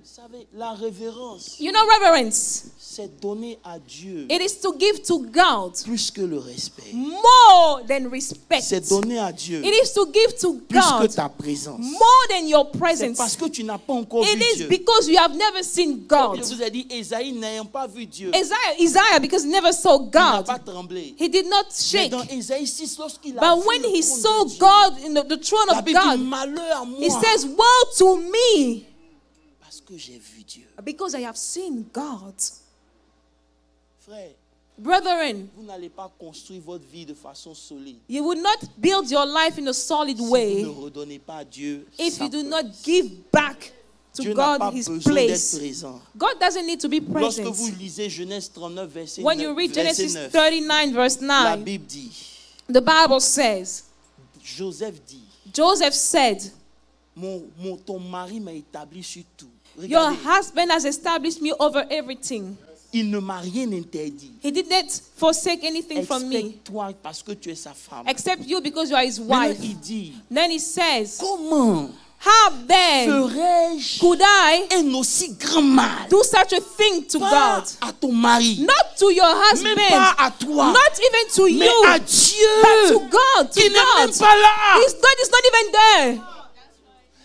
Ça savez, la révérence, You know, reverence, c'est donner à Dieu it is to give to God plus que le respect. more than respect. C'est donner à Dieu It is to give to plus que God ta présence. more than your C'est presence. parce que tu n'as pas encore vu It is Dieu. because you have never seen God. Je vous ai dit, Ésaïe n'ayant pas vu Dieu, Isaiah, because he never saw il n'a God, pas tremblé. he did not Mais shake. dans Ésaïe 6, lorsqu'il a But vu when le he trône saw de Dieu, God in the throne la of Bible dit, God, malheur à he moi, says, woe to me, parce que j'ai vu Dieu. because I have seen God. Frère, Brethren, vous n'allez pas construire votre vie de façon solide you will not build your life in a solid si vous way ne redonnez pas à Dieu if sa you do place. not give back to Dieu n'a pas God his besoin d'être place. présent. God doesn't need to be Lorsque present. vous lisez Genèse 39, verset When 9, you read verset Genesis 9, 39, verse la 9, Bible dit, the Bible says, Joseph dit, Joseph said, ton mari m'a établi sur tout. your Regardez, husband has established me over everything. il ne m'a rien interdit. He didn't forsake anything from me, Excepte-toi parce que tu es sa femme. except you because you are his Maintenant, wife. il dit, Then he says, comment how then ferais-je could I un aussi grand mal do such a thing to pas God? à ton mari, Not to your même husband, pas à toi, not even to mais you, à but Dieu to God, qui to n'est même God. pas là. God is not even there.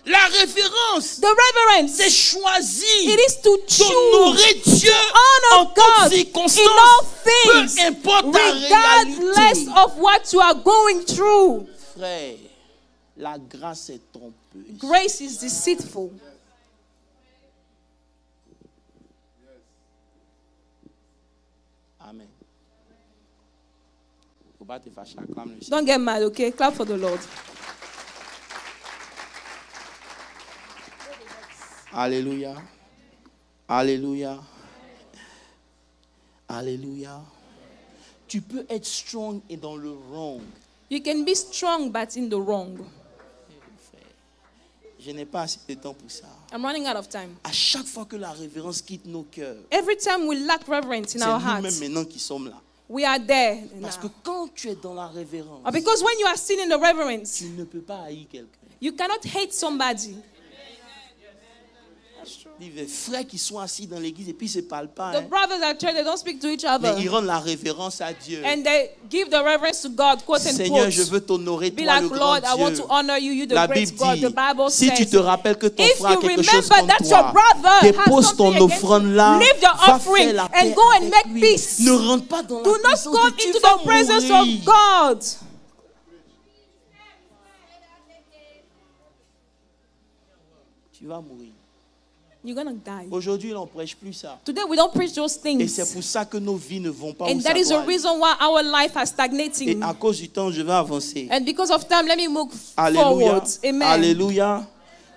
La référence, The reverence, c'est choisir it is to choose d'honorer Dieu en honor toutes God in circonstances, all things, peu importe ta regardless réalité. of what you are going through. Frère, la grâce est trompeuse. Grace is deceitful. Amen. Faut pas te fâcher, acclame le Seigneur. Don't get mad, okay? Clap for the Lord. Alléluia. Alléluia. Alléluia. Tu peux être strong et dans le wrong. You can be strong but in the wrong. Je n'ai pas assez de temps pour ça. I'm running out of time. À chaque fois que la révérence quitte nos cœurs, Every time we lack reverence in c'est our nous-mêmes hearts, maintenant qui sommes là. we are there Parce que now. quand tu es dans la révérence, Because when you are seen in the reverence, tu ne peux pas haïr quelqu'un. you cannot hate somebody. Les frères qui sont assis dans l'église et puis ils ne se parlent pas. The brothers at church, they don't speak to each other. Mais ils rendent la révérence à Dieu. And they give the reverence to God, quote and Seigneur, quote. je veux t'honorer, Be toi like, le grand Lord, I want Dieu. to honor you, you the La great Bible God. dit, The Bible si tu says, te rappelles que ton if frère a you quelque chose remember contre that your toi, brother has dépose ton something against offrande you, là, leave your va offering faire la paix and go and avec make lui. peace. Ne rentre pas dans Do la not présence come de Dieu, into tu vas the presence mourir. of God. Tu vas mourir. You're going to die. Aujourd'hui, on ne prêche plus ça. Today we don't preach those Et things. c'est pour ça que nos vies ne vont pas And où that ça is the doit aller. reason why our life is Et stagnating. à cause du temps, je vais avancer. And because of time, let me move Alléluia. forward. Amen. Alléluia.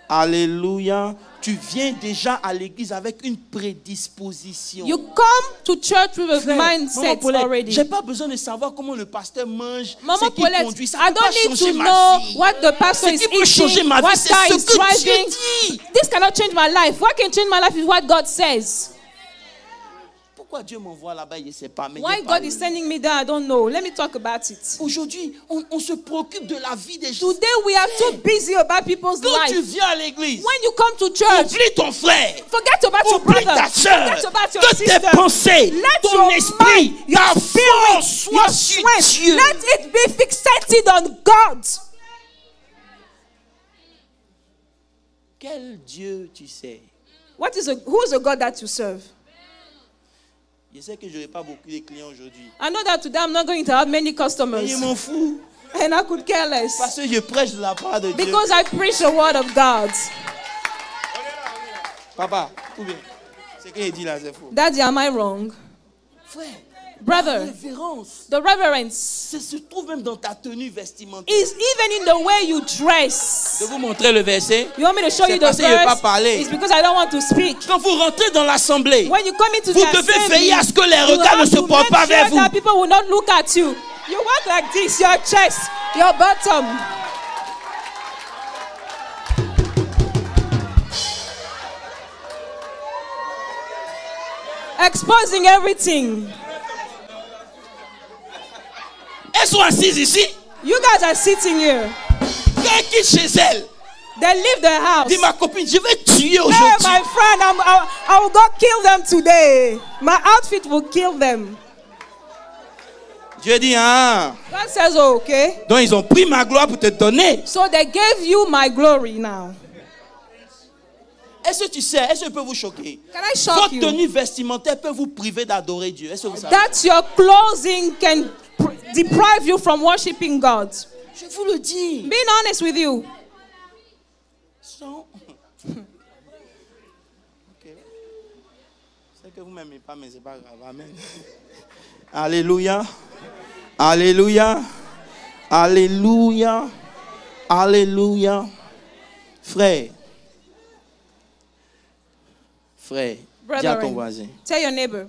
Alléluia. Tu viens déjà à l'église avec une prédisposition. You come to church with a Frère, Maman mindset Paulette, already. j'ai pas besoin de savoir comment le pasteur mange, Mama ce qu'il Paulette, conduit. Ça I peut pas don't need changer to ma know vie. what the pastor Ce is qui peut changer eating, ma vie, what c'est car ce is que driving. Dieu dit. This cannot change my life. What can change my life is what God says. Pourquoi Dieu m'envoie là-bas, il ne sait pas. Mais Why il parle. God is sending me there, I don't know. Let me talk about it. Aujourd'hui, on se préoccupe de la vie des gens. Today we are too busy about people's Quand tu life. viens à l'église, When you come to church, oublie ton frère, forget about your oublie brother. ta soeur, Forget about your que tes sister. pensées, Let ton your esprit, mind, your ta spirit, force soit your sur strength, Dieu. let it be fixated on God. Quel Dieu tu sais? Who is the God that you serve? Je sais que je n'aurai pas beaucoup de clients aujourd'hui. I know that today I'm not going to have many Mais customers. je m'en fous. And I could care less. Parce que je prêche de la part de Dieu. Because I preach the word of God. Papa, ou bien, ce qu'il dit là, c'est faux. Daddy, am I wrong? Frère, Brother, la révérence, the reverence ça se trouve même dans ta tenue vestimentaire. is even in the way you dress. Je vais vous montrer le verset. You want me to show C'est you the parce qu'il veut pas verse? parler. It's because I don't want to speak. Quand vous rentrez dans l'assemblée, When you come into vous the devez assembly, veiller à ce que les you regards ne have se to portent make pas vers sure vous. that people will not look at you. You walk like this, your chest, your bottom. Exposing everything. Elles sont assises ici. You guys are sitting here. Quand elles quittent chez elles, They leave the house. Dis ma copine, je vais tuer Hey, aujourd'hui. my friend, I will go kill them today. My outfit will kill them. Dieu dit, ah. God says, oh, okay. Donc ils ont pris ma gloire pour te donner. So they gave you my glory now. Est-ce que tu sais, est-ce que je peux vous choquer? Can I shock Votre you? tenue vestimentaire peut vous priver d'adorer Dieu. Est-ce que vous savez? That your clothing can deprive you from worshiping God. Je vous le dis. Being honest with you. Ok. C'est que vous m'aimez pas, mais c'est pas grave. Amen. Alléluia. Alléluia. Alléluia. Alléluia. Frère. Frère. Dis à ton voisin. Tell your neighbor.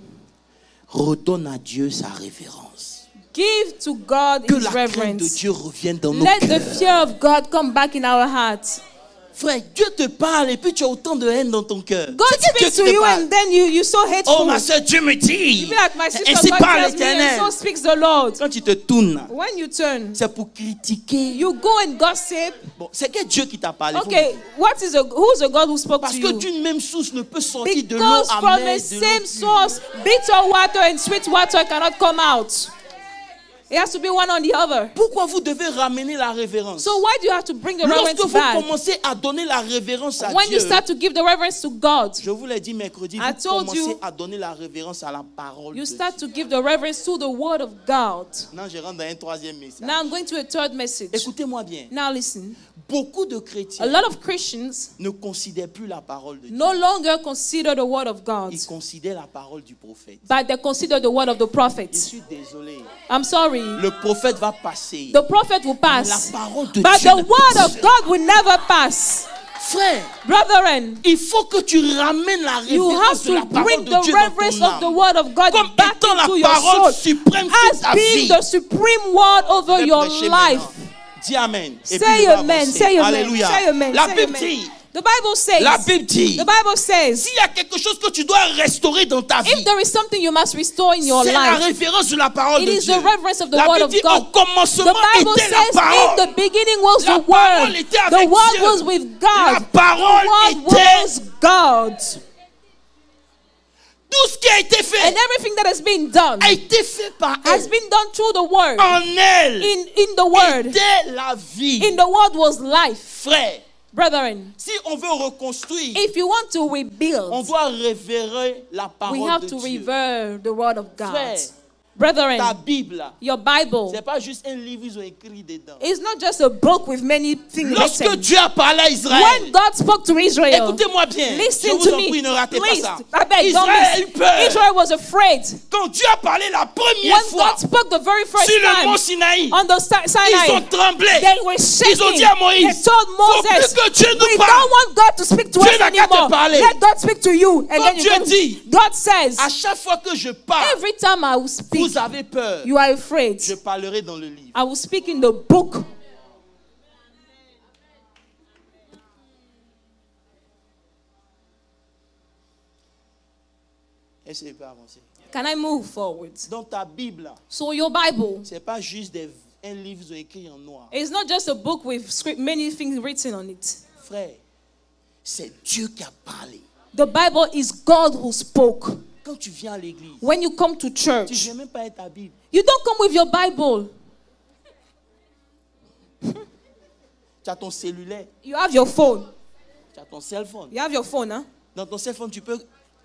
Redonne à Dieu sa révérence. Give to God Que his la crainte de reverence. Dieu revienne dans nos Let the cœurs. fear of God come back in our hearts. Frère, Dieu te parle et puis tu as autant de haine dans ton cœur. God C'est Dieu speaks qui to te you parle. and then you're so hateful. Oh ma soeur, Dieu me dit. You be like, my sister, Ainsi God parle tells me, and l'Éternel. so speaks the Lord. Quand tu te tournes, When you turn, c'est pour critiquer. you go and gossip. Bon, c'est que Dieu qui t'a parlé. Okay, who's the God who spoke Parce to que you? d'une même source ne peut sortir de l'eau Because from amère, the de l'eau same pure. source, bitter water and sweet water cannot come out. It has to be one on the other. Pourquoi vous devez ramener la révérence? So why do you have to bring the Lorsque reverence vous back? commencez à donner la révérence à When Dieu, you start to give the reverence to God, je vous l'ai dit mercredi, I vous told commencez you, à donner la révérence à la parole you de start Dieu. to give the reverence to the word of God. Non, je rentre dans un troisième message. Now I'm going to a third message. Écoutez-moi bien. Now listen. Beaucoup de A chrétiens lot of Christians ne considèrent plus la parole de Dieu. no longer consider the word of God, Ils considèrent la parole du prophète. but they consider the word of the Je prophet. suis désolé. I'm sorry. Le prophète va passer. The prophet will La pass, parole de but Dieu the ne word passe of God will never pass. Frère, Brethren, il faut que tu ramènes la you have révérence de la to parole bring de the Dieu dans reverence ton of the âme. word of God Comme back étant la into your parole soul suprême sur as ta being vie. the supreme word Je over vais your prêcher life. maintenant. Dis Amen. Et puis Say je vais amen, avancer. say amen, Alléluia. say amen, La say Bible amen. dit, The Bible says, la Bible dit, the Bible says, s'il y a quelque chose que tu dois restaurer dans ta vie, if there is something you must restore in your c'est la life, référence de la parole it de is Dieu. the reverence of the La word Bible of dit, God. au commencement The Bible était la says, in parole. the beginning was La the parole word. était The avec word Dieu. was with La God. parole The word était was God. tout ce qui a été And fait everything that has been done a été fait par has elle. been done through the word. En elle In the word. était la vie. In the word was life. Frère, Brethren, si on veut reconstruire, if you want to on rebuild, doit révérer la we parole have de to Dieu. revere the word of God. Frère, Brethren, ta Bible, your Bible c'est pas juste un livre, ils ont écrit dedans. is not just a book with many things Lorsque written. Dieu a parlé à Israël, When God spoke to Israel, écoutez-moi bien, je listen vous to en prie, me. ne ratez pas Please, ça. I beg, don't Israël a eu miss. peur. Israel was afraid. Quand Dieu a parlé la première When fois God spoke the very first sur le mont time Sinaï, on the Sinai, ils ont tremblé. they were Ils ont shaking. dit à Moïse, They told faut plus Moses, que Dieu nous we parle. don't want God to speak to Dieu us n'a qu'à te anymore. parler. Let God speak to you. And Quand then you Dieu can, dit, God says, à chaque fois que je parle, every time I will speak, vous avez peur, you are afraid. je parlerai dans le livre. I will speak in the book. Est-ce que je peux avancer? Can I move forward? Dans ta Bible, So your Bible c'est pas juste un livre ils ont écrit en noir. is not just a book with script, many things written on it. Frère, c'est Dieu qui a parlé. The Bible is God who spoke. Quand tu viens à l'église, When you come to tu ne church, viens même pas avec ta Bible. you don't come with your Bible. Tu as ton cellulaire, You have your phone. tu as ton cell phone. You have your phone, huh? Dans ton cell phone, tu peux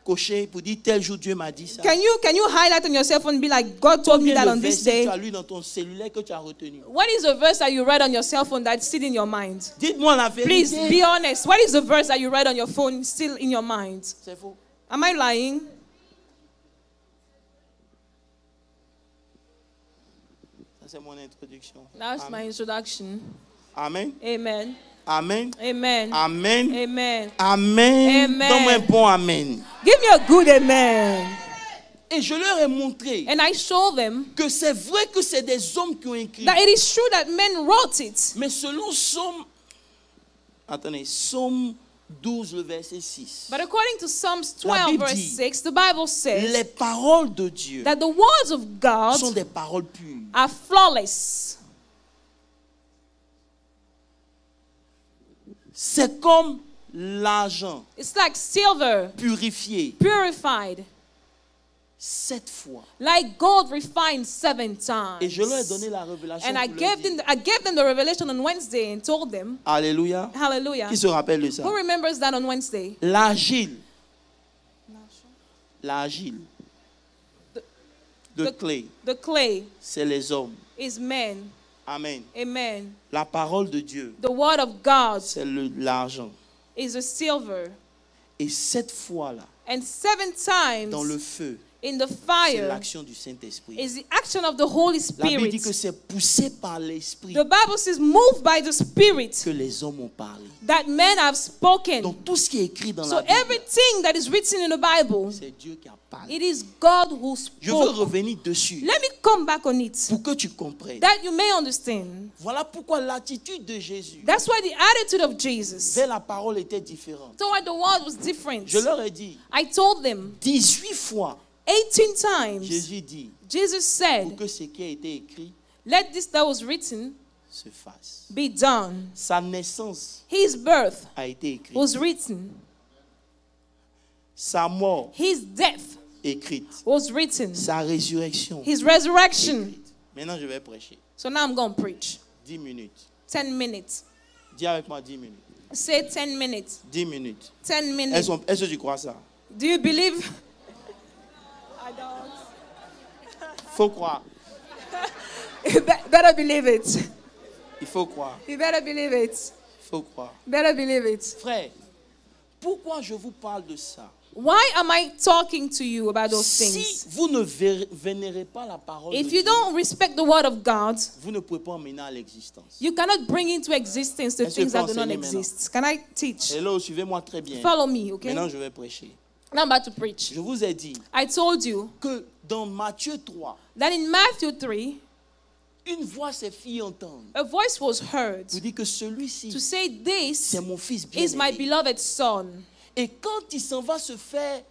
cocher pour dire tel jour Dieu m'a dit ça. Can you highlight on your cell phone and be like, God told me Combien that de on this versets day? tu as lu dans ton cellulaire que tu as retenu? What is the verse that you read on your cell phone that's still in your mind? Dites-moi la Please vérité. be honest. What is the verse that you read on your phone still in your mind? C'est faux. Am I lying? Ça, c'est mon introduction. That's Amen. my introduction. Amen. Amen. Amen. Amen. Amen. Amen. Amen. Amen. Donne-moi un bon amen. Give me a good amen. Et je leur ai montré And I show them que c'est vrai que c'est des hommes qui ont écrit. that it is true that men wrote it. Mais selon Somme, attendez, Somme 12, le verset 6. But according to Psalms La 12, Bible verse dit, 6, the Bible says Les paroles de Dieu that the words of God sont des paroles pures. are flawless. C'est comme l'argent It's like silver purifié purified, 7 fois. like gold refined 7 times. Et je leur ai donné la révélation. And I pour leur dire. gave them the revelation on Wednesday and told them, Alléluia. hallelujah. Qui se rappelle de ça? Who remembers that on Wednesday? L'argile. L'argile. The- Le clay. The clay C'est les hommes. is men. Amen. Amen. La parole de Dieu. The word of God C'est l'argent. is a silver. Et 7 fois là, And 7 times dans le feu, in the c'est fire l'action du Saint-Esprit. is the action of the Holy La Bible dit Spirit. que c'est poussé par l'Esprit The Bible says, moved by the Spirit, que les hommes ont parlé. that men have spoken. Donc tout ce qui est écrit dans So la Bible, everything that is written in the Bible, c'est Dieu qui a parlé. it is God who Je veux spoke. revenir dessus Let me come back on it, pour que tu comprennes. that you may understand. Voilà pourquoi l'attitude de Jésus That's why the attitude of Jesus vers la parole était différente. toward the world was different. Je leur ai dit, I told them 18 fois, 18 times, Jésus dit, Jesus pour said, que ce qui a été écrit let this that was written se fasse. be done. Sa naissance His birth a été écrite. was written. Sa mort His death écrite. was written. Sa résurrection His resurrection. écrite. Maintenant, je vais prêcher. So now I'm going to preach. 10 minutes. 10 minutes. Dis avec moi 10 minutes. Say 10 minutes. 10 minutes. 10 minutes. Est-ce que tu crois ça? Do you believe? I Il faut croire. don't. Better believe it. Il faut croire. You better believe it. Il faut croire. Better believe it. Frère, pourquoi je vous parle de ça? Why am I talking to you about those Si things? vous ne vénérez pas la parole de If you Dieu, don't respect the word of God, vous ne pouvez pas emmener à l'existence. you cannot bring into existence the Est-ce que things je peux that do not enseigner maintenant? exist. Can I teach? Hello, suivez-moi très bien. Follow me, okay? Maintenant, je vais prêcher. Now I'm about to preach. Je vous ai dit I told you que dans Matthieu 3, that in Matthew 3, une voix s'est fit entendre a voice was heard pour dire que celui-ci, to say, this c'est mon fils is my bien-aimé. beloved son. Et quand il s'en va se faire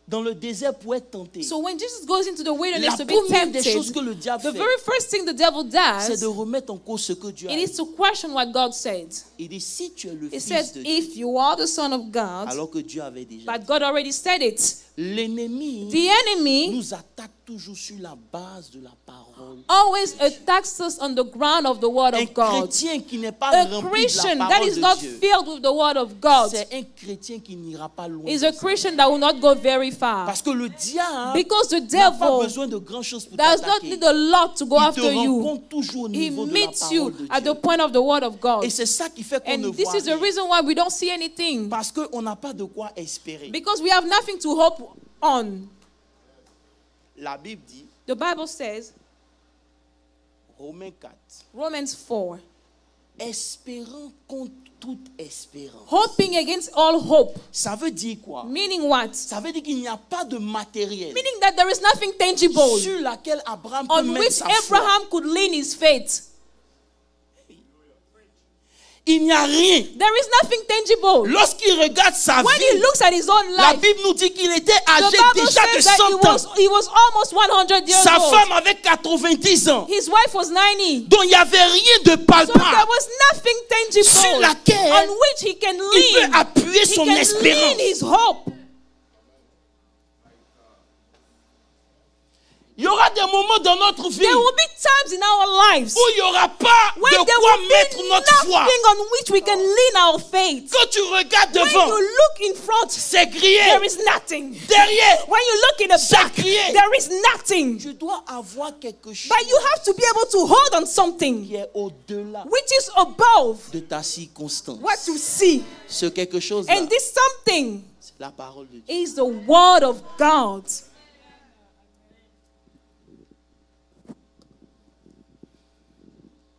dans le désert pour être tenté, So when Jesus goes into the wilderness la to be première des choses que tempted, le diable the fait, very first thing the devil c'est does, de remettre en cause ce que Dieu a it is dit. to question what God said. Il dit, si tu es le He fils said, de Dieu, if you are the son of God, alors que Dieu avait déjà dit. but God already said it. L'ennemi The enemy nous attaque toujours sur la base de la parole. always attacks us on the ground of the word Un of God. chrétien qui n'est pas A rempli de Christian la that parole is de not Dieu, filled with the word of God c'est un chrétien qui n'ira pas loin. is de a ça. Christian that will not go very far. Parce que le diable Because the n'a pas devil besoin de grand chose pour does not t'attaquer. need a lot to go Il te after you. rencontre toujours au He niveau de la meets parole you de at the Dieu. point of the word of God. Et c'est ça qui fait qu'on ne And this voit is the rien. reason why we don't see anything. Parce qu'on n'a pas de quoi espérer. Because we have nothing to hope on. La Bible dit, The Bible says, Romains 4, Romans 4, espérant contre toute espérance. hoping against all hope. Ça veut dire quoi? Meaning what? Ça veut dire qu'il n'y a pas de matériel Meaning that there is nothing tangible sur laquelle Abraham peut on mettre which sa foi. Abraham could lean his faith. Il n'y a rien. There is nothing tangible. Lorsqu'il regarde sa When he vie, looks at his own la life, Bible nous dit qu'il était the âgé Bible déjà de says that 100 ans. he was almost 100 years Sa old. femme avait 90 ans. His wife was 90. Donc il n'y avait rien de So there palpable was nothing tangible sur laquelle on which he can il peut lean. appuyer He son can espérance. lean his hope. Il y aura des moments dans notre vie There will be times in our lives où il n'y aura pas when de there quoi will mettre be notre foi. nothing on which we can lean our faith. Quand tu regardes When devant, you look in front, c'est grillé. there is nothing. Derrière, When you look in the c'est back, crié. there is nothing. Tu dois avoir quelque chose But you have to be able to hold on something qui est au-delà which is above de ta circonstance. what you see. Ce quelque chose-là, And this something c'est la parole de Dieu. is the word of God.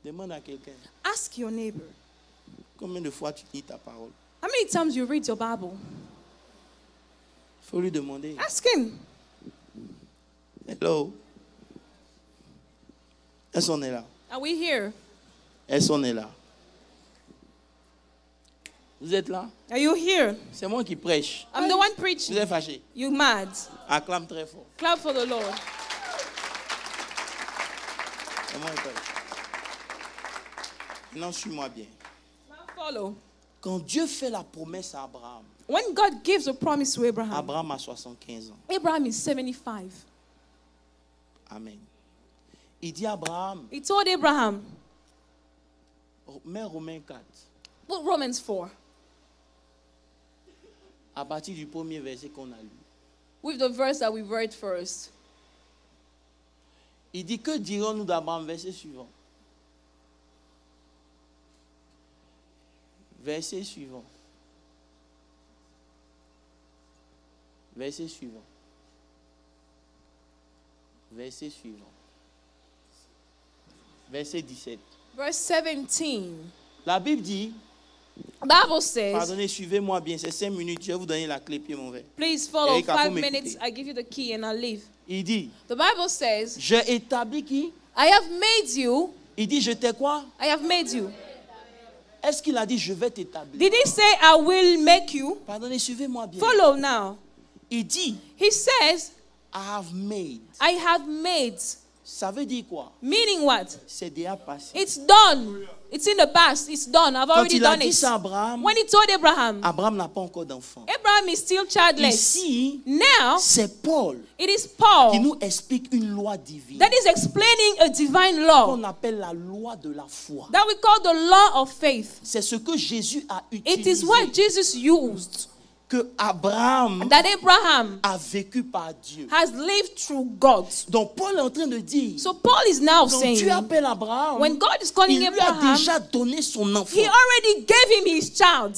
Demande à quelqu'un, Ask your neighbor, combien de fois tu lis ta parole? how many times you read your Bible? Il faut lui demander. Ask him. Hello. Est-ce qu'on est là? Are we here? Est-ce qu'on est là? Vous êtes là? Are you here? C'est moi qui prêche. I'm the one Vous preaching. êtes fâché? You mad? Acclame très fort. Clap for the Lord. C'est moi qui prêche. Maintenant, suis-moi bien. Now follow. Quand Dieu fait la promesse à Abraham, When God gives a promise to Abraham, Abraham a 75 ans. Abraham is 75. Amen. Il dit à Abraham, He told Abraham, mets Romains 4, put Romans 4, à partir du premier verset qu'on a lu. with the verse that we read first. Il dit, que dirons-nous d'Abraham? Verset suivant. Verset suivant. Verset suivant. Verset suivant. Verset 17. Verse 17. La Bible dit, Bible says, pardonnez, suivez-moi bien, c'est 5 minutes, je vais vous donner la clé, pied mon verre. please follow Eric, faut 5 m'écouter. minutes. I give you the key and I'll leave. Il dit, The Bible says, j'ai établi qui? I have made you. Il dit, je t'ai quoi? I have made you. Est-ce qu'il a dit, je vais t'établir? Did he say, I will make you? Pardonnez, suivez-moi bien. Follow now. Il dit, He says, I have made. I have made. Ça veut dire quoi? Meaning what? C'est déjà passé. It's done. It's in the past. It's done. I've Quand already il a done dit it. ça à Abraham, When he told Abraham, Abraham n'a pas encore d'enfant. Abraham is still childless. Ici, Now, c'est Paul it is qui Paul nous explique une loi divine that is explaining a divine law qu'on appelle la loi de la foi. that we call the law of faith. C'est ce que Jésus a It utilisé, is what Jesus used, que Abraham that Abraham a vécu par Dieu. has lived through God. Donc Paul est en train de dire, So Paul is now quand saying, Dieu appelle Abraham, when God is calling il lui a Abraham, déjà donné son enfant. he already gave him his child.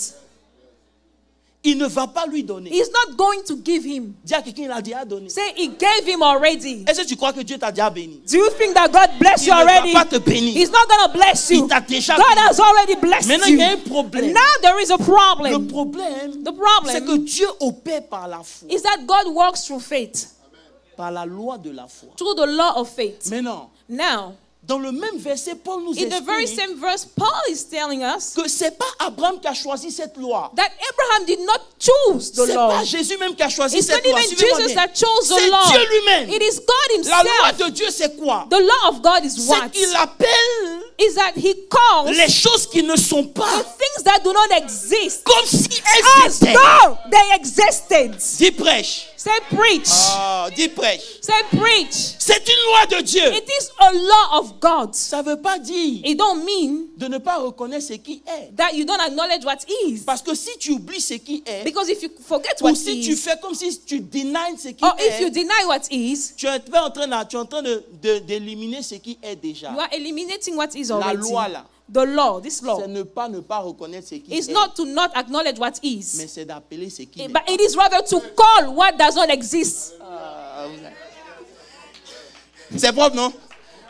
Il ne va pas lui donner. He's not going to give him. Dis à quelqu'un, il a déjà donné. Say, he gave him already. Est-ce que tu crois que Dieu t'a déjà béni? Do you think that God bless Il you ne va already? pas te bénir. He's not going to bless you. Il t'a déjà God béni. has already blessed Maintenant, you. il y a un problème. Now there is a Le problem. problème, The problem c'est que Dieu opère par la foi, is that God works through faith, par la loi de la foi. through the law of faith. Maintenant, Now, dans le même verset, Paul nous in the very explique same verse, Paul is telling us que c'est pas Abraham qui a choisi cette loi. that Abraham did not choose the C'est law. pas Jésus même qui a choisi It's not cette loi. even Suivez-moi Jesus bien. that chose the C'est law. Dieu lui-même. It is God La loi himself. de Dieu, c'est quoi? The law of God is C'est what? qu'il appelle Is that he calls les choses qui ne sont the pas things that do not exist comme si elles as étaient. though they existed. Dis prêche. Say preach. Ah, dis prêche. Say preach. C'est une loi de Dieu. It is a law of God. Ça ne veut pas dire It don't mean de ne pas reconnaître ce qui est. that you don't acknowledge what is. Parce que si tu oublies ce qui est, Because if you forget ou what si tu is, fais comme si tu denies ce qui or if you est, deny what is, tu es en train d'éliminer ce qui est déjà. you are eliminating what is La already. loi là, The law, this law, c'est ne pas reconnaître ce qui is est, not to not acknowledge what mais is, c'est d'appeler ce qui est. but it is rather to call what does not exist. C'est propre, non?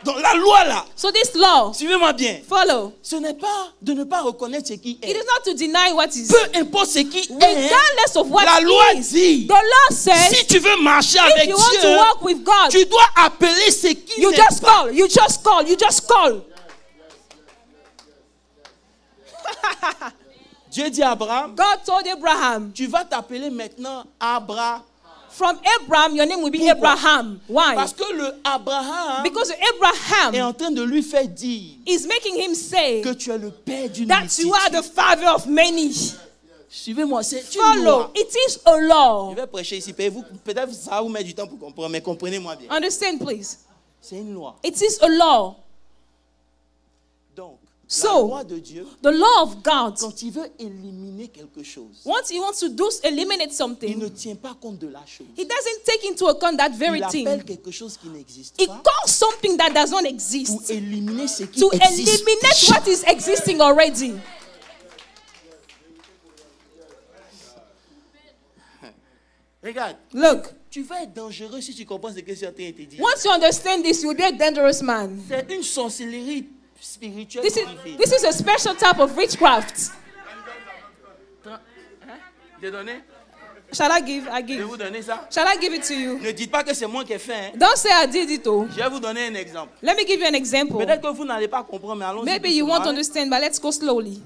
Donc la loi là, So this law, suivez-moi bien, follow. ce n'est pas de ne pas reconnaître ce qui It est. is not to deny what is. Peu importe ce qui est, Regardless of what la loi is, dit, the law says, si tu veux marcher if avec you want to Dieu, walk with God, tu dois appeler ce qui you n'est just pas. call, you just call, you just call. Dieu dit à Abraham, God told Abraham, tu vas t'appeler maintenant Abraham. from Abraham, your name will be Pourquoi? Abraham. Why? Parce que le Abraham Because est Abraham en train de lui faire dire is making him say que tu es le père d'une that you are the multitude. father of many. Suivez-moi, c'est une Follow. loi. It is a law. Je vais prêcher ici. Peut-être ça va vous mettre du temps pour comprendre, mais comprenez-moi bien. Understand, please. C'est une loi. It is a law. Donc, la So, loi de Dieu, the law of God, quand il veut éliminer quelque chose, once he wants to do eliminate il ne something, tient pas compte de la chose. he doesn't take into account that very Il appelle thing. quelque chose qui n'existe He pas calls something that does not pour exist éliminer ce qui to existe. eliminate déjà. what is existing already. Regarde, Look, tu vas être dangereux si tu comprends ce que c'est en train de te dire. once you understand this, you'll be a dangerous man. C'est une sorcellerie spirituelle privée. This is a special type of witchcraft. J'ai donné? Shall I give? I Je vais give. vous donner ça. Shall I give it to you? Ne dites pas que c'est moi qui ai fait. Hein. Don't say I did it, oh. Je vais vous donner un exemple. Let me give you an example. Peut-être que vous n'allez pas comprendre, mais allons-y. Maybe you won't doucement, hein. understand, but let's go slowly.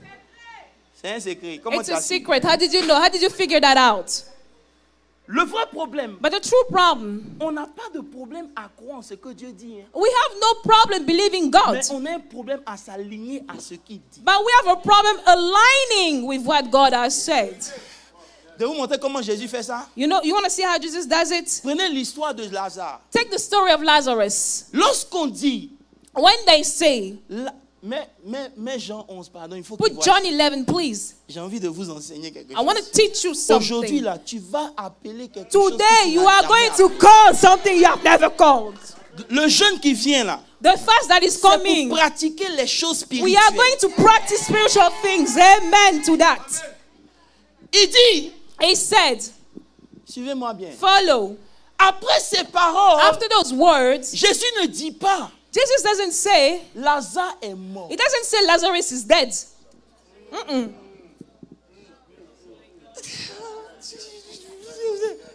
C'est un secret. Comment It's tu a as su? secret. How did you know? How did you figure that out? Le vrai problème, But the true problem, on n'a pas de problème à croire en ce que Dieu dit. Hein. we have no problem believing God. Mais on a un problème à s'aligner à ce qu'il dit. But we have a problem aligning with what God has said. De vous montrer comment Jésus fait ça? You want to see how Jesus does it? Prenez l'histoire de Lazare. Take the story of Lazarus. Lorsqu'on dit, When they say, mais Jean 11, pardon, il faut que put John 11, please. J'ai envie de vous enseigner quelque I want to chose. teach you Aujourd'hui, something. là, tu vas appeler quelque chose. Today, que tu you n'as are jamais going appelé. to call something you have never called. Le jeûne qui vient là, The fast that is c'est pour coming, pratiquer les choses spirituelles. we are going to practice spiritual things. Amen to that. Il dit, He said, suivez-moi bien. follow. Après ces paroles, After those words, Jésus ne dit pas, Jesus doesn't say, Lazare est mort. he doesn't say Lazarus is dead. Mm-mm.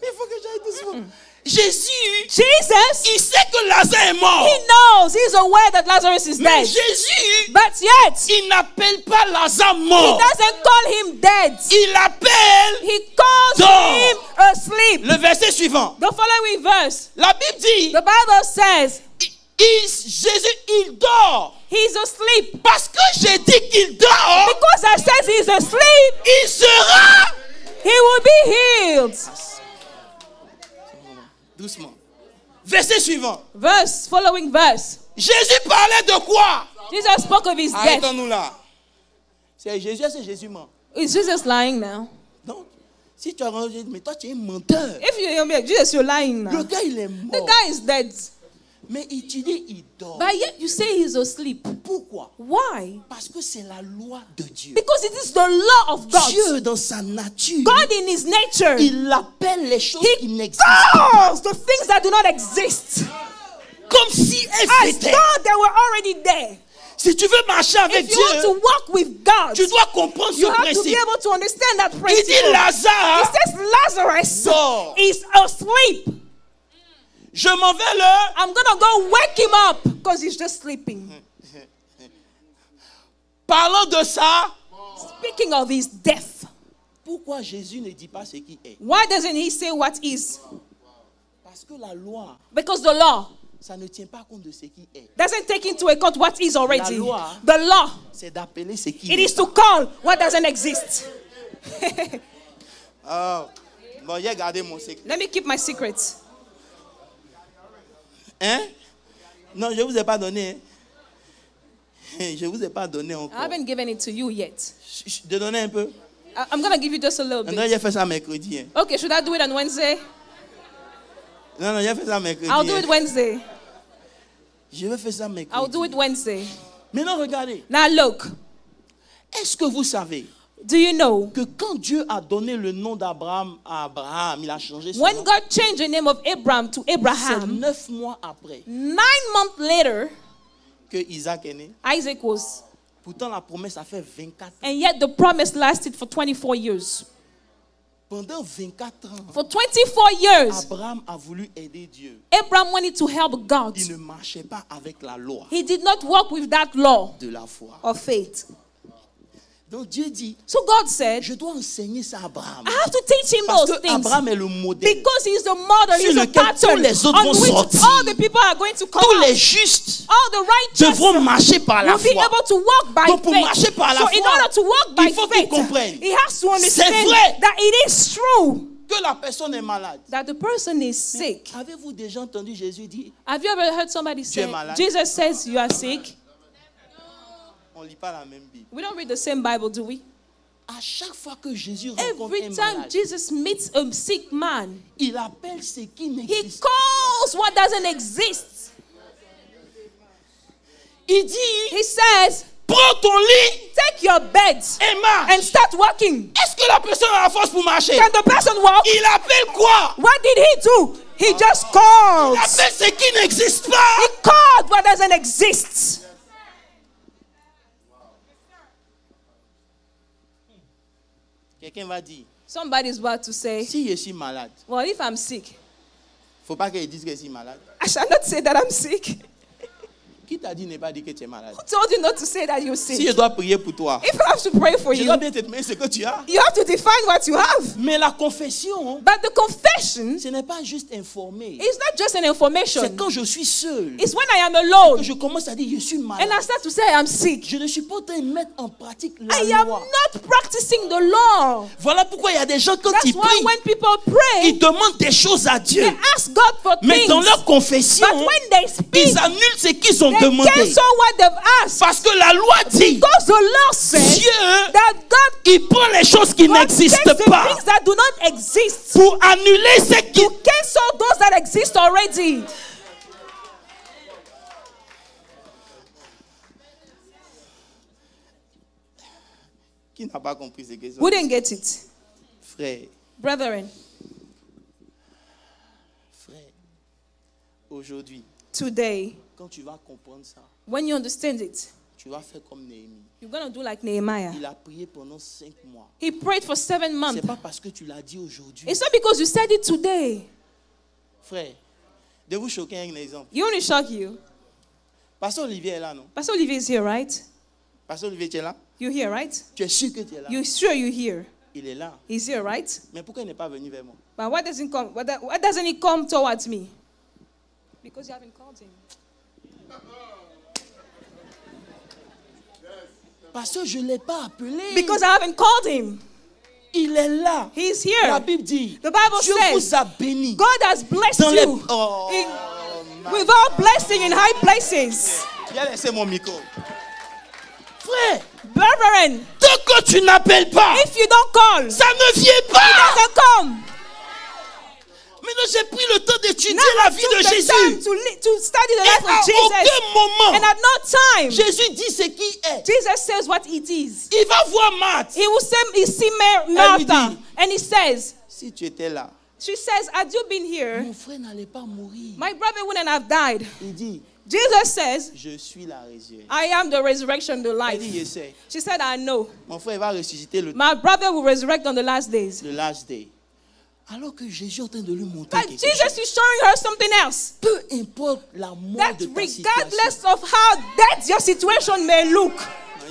Il faut que j'aille doucement. Jésus, Jesus, il sait que Lazare est mort. he knows, he's aware that Lazarus is Mais dead. Jésus, But yet, il n'appelle pas Lazare he mort. doesn't call him dead. Il appelle. He calls Dors. him asleep. Le verset suivant. The following verse, La Bible dit, the Bible says, Jésus, il dort. he's asleep. Parce que j'ai dit qu'il dort, Because I says he's asleep, il sera. he will be healed. Doucement. Verset suivant. Following verse. Jésus parlait de quoi? Jesus spoke of his death. Arrêtons-nous là. C'est Jésus mort. Is Jesus lying now? Donc, si tu as rendu, mais toi tu es un menteur. If you hear me, Jesus, you're lying Le now. gars il est The mort. guy is dead. Mais tu dis il dort. But yet you say he's asleep. Pourquoi? Why? Parce que c'est la loi de Dieu. Because it is the law of God. Dieu dans sa nature, God in his nature, il appelle les choses qui he n'existent pas calls the things that do not exist comme si elles as étaient. though they were already there. Si tu veux marcher avec If you want to Dieu, walk with God, tu dois comprendre ce you have to be principe. able to understand that Il dit principle. He Lazare, says Lazarus dort. is asleep. Je m'en vais là. I'm going to go wake him up because he's just sleeping. Parlant de ça, Speaking of his death, pourquoi Jésus ne dit pas ce qui est? why doesn't he say what is? Parce que la loi, Because the law ça ne tient pas compte de ce qui est. doesn't take into account what is already. La loi. The law, C'est d'appeler ce qui it est. is to call what doesn't exist. Oh. Bon, j'ai gardé mon secret. Let me keep my secrets. Hein? Non, je ne vous ai pas donné. Hein? Je ne vous ai pas donné I encore. haven't given it to you yet. De donner un peu. I'm going to give you just a little Non, bit. j'ai fait ça mercredi. Hein? Okay, should I do it on Wednesday? Non, j'ai fait ça mercredi. I'll do hein? it Wednesday. Je vais faire ça mercredi. I'll do it Wednesday. Maintenant, regardez. Now look, Est-ce que vous savez do you know que quand Dieu a donné le nom d'Abraham à Abraham, il a changé son when nom? God changed the name of Abraham to C'est Abraham, 9 mois après 9 months later, que Isaac est né. Isaac was. Pourtant, la promesse a fait 24 ans. And yet the promise lasted for 24 years. Pendant 24 ans, For 24 years, Abraham a voulu aider Dieu. Abraham wanted to help God. Il ne marchait pas avec la loi He did not walk with that law de la foi. of faith. Donc Dieu dit, So God said, je dois enseigner ça à Abraham. I have to teach him Parce those que things. Abraham est le modèle. Because he's the model, Sur he's a lequel pattern tous les autres on vont which sortir. all the people are going to come Tous les out. justes All the righteous devront marcher par la will be foi. able to walk by Donc pour faith. marcher par la So foi, in order to walk by il faut qu'il faith, comprenne. he has to understand vrai. that it is true Que la personne est malade. that the person is sick. Avez-vous déjà entendu Jésus dire, Have you ever heard somebody Tu es say, malade? Jesus says you are sick? on ne lit pas la même Bible. We don't read the same Bible, do we? À chaque fois que Jésus rencontre Every un time malade, Jesus meets a sick man, il appelle ce qui he n'existe. calls what doesn't exist. Il dit, He says, prends ton lit take your bed et marche. and start walking. Est-ce que la personne a la force pour marcher? Can the person walk? Il appelle quoi? What did he do? He just Il called. appelle ce qui n'existe pas. He called what doesn't exist. Quelqu'un va dire, Somebody's about to say, si je suis malade, well, if I'm sick, faut pas qu'il dise que je suis malade. I shall not say that I'm sick. Qui t'a dit ne pas dire que tu es malade? Who told you not to say that you're sick? Si je dois prier pour toi, If I have to pray for je you, dois bien te demander ce que tu as. you have to define what you have. Mais la confession, But the confession ce n'est pas juste informer. is not just an information. C'est quand je suis seul It's when I am que alone je commence à dire je suis malade. and I start to say I am sick. Je ne suis pas en train de mettre en pratique la I am loi. not practicing the law. Voilà pourquoi il y a des gens quand That's ils why prient, when people pray, ils demandent des choses à Dieu. they ask God for Mais things. dans leur confession, But when they speak, ils annulent ce qu'ils ont they demandé. cancel what they've asked. Parce que la loi dit, Because the law says Dieu, that God il prend les choses qui takes n'existent the pas things that do not exist pour annuler ce qui... to cancel those that exist already. Qui n'a pas compris ce que c'est? Who didn't get it? Frère, Brethren, aujourd'hui, today, quand tu vas comprendre ça, when you understand it, tu vas faire comme Néhémie. you're going to do like Nehemiah. Il a prié pendant 5 mois. He prayed for 7 months. C'est pas parce que tu l'as dit aujourd'hui. It's not because you said it today. Frère, de vous choquer avec un exemple. You only shock you. Pasteur Olivier est là, non? Pastor Olivier is here, right? Pasteur Olivier, tu es là? You're here, right? Tu es sûr que tu es là? You're sure you're here? Il est là. He's here, right? Mais pourquoi il n'est pas venu vers moi? But why doesn't he come towards me? Because you haven't called him. Parce que je ne l'ai pas appelé. Because I haven't called him. Il est là. He's La here. Bible dit, The Bible Dieu says, vous a béni. God has blessed Dans les... you Oh, with all blessing in high places. viens laisser mon micro. Frère, Brethren, tant que tu n'appelles pas, if you don't call, ça ne vient it pas. doesn't come. Maintenant, j'ai pris le temps d'étudier Now la I vie took de the time Jésus. to study the Et life à of Jesus. aucun moment, And at no time, Jésus dit ce qui est. Jesus says what it is. Il va voir Marthe. He will say, he see lui Martha, dit, and he says, Si tu étais là, she says, had you been here, mon frère n'allait pas mourir. my brother wouldn't have died. Il dit, Jesus says, je suis la résurrection. I am the resurrection, the Il dit, life. je sais. She said, I know. Mon frère va ressusciter My brother will resurrect on the last days. le last day. Alors que Jésus est en train de lui montrer But quelque Jesus chose. is showing her something else. Peu importe la mort That de ta regardless situation. of how dead your situation may look,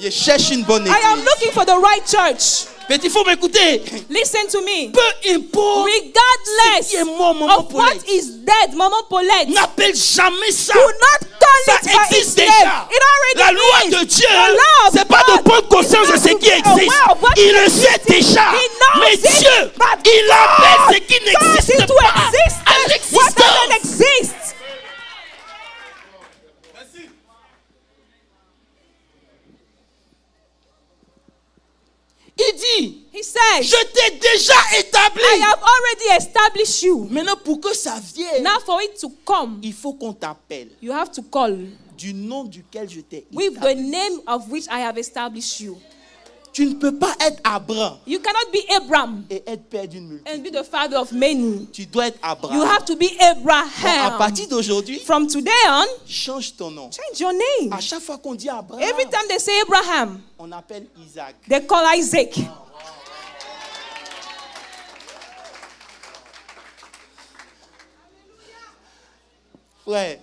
Je cherche une bonne I am église. looking for the right church. Mais il faut m'écouter. Listen to me. Peu importe Regardless ce qui est mort, maman of what Paulette. is dead, Maman Paulette, do N'appelle jamais ça. not call Ça it by its existe name. déjà. It already La loi is. de Dieu, The law of c'est pas de God prendre conscience de is ce not qui to be existe. aware of what Il le exists. sait déjà. He knows Mais it, Dieu, but il appelle ce qui God n'existe calls it to pas à existence what doesn't l'existence. exist. Il dit, He says, je t'ai déjà établi. I have already established you. Maintenant, pour que ça vienne, Now for it to come, il faut qu'on t'appelle you have to call du nom duquel je t'ai with the établi. name of which I have established you. Tu ne peux pas être Abraham You cannot be Abraham et être père d'une multitude. and be the father of many. Tu dois être You Abraham. have to be Bon, à Abraham. partir d'aujourd'hui, From today on, change ton nom. change your name. À chaque fois qu'on dit Abraham, Every time they say Abraham, on appelle Isaac. they call Isaac. Ouais.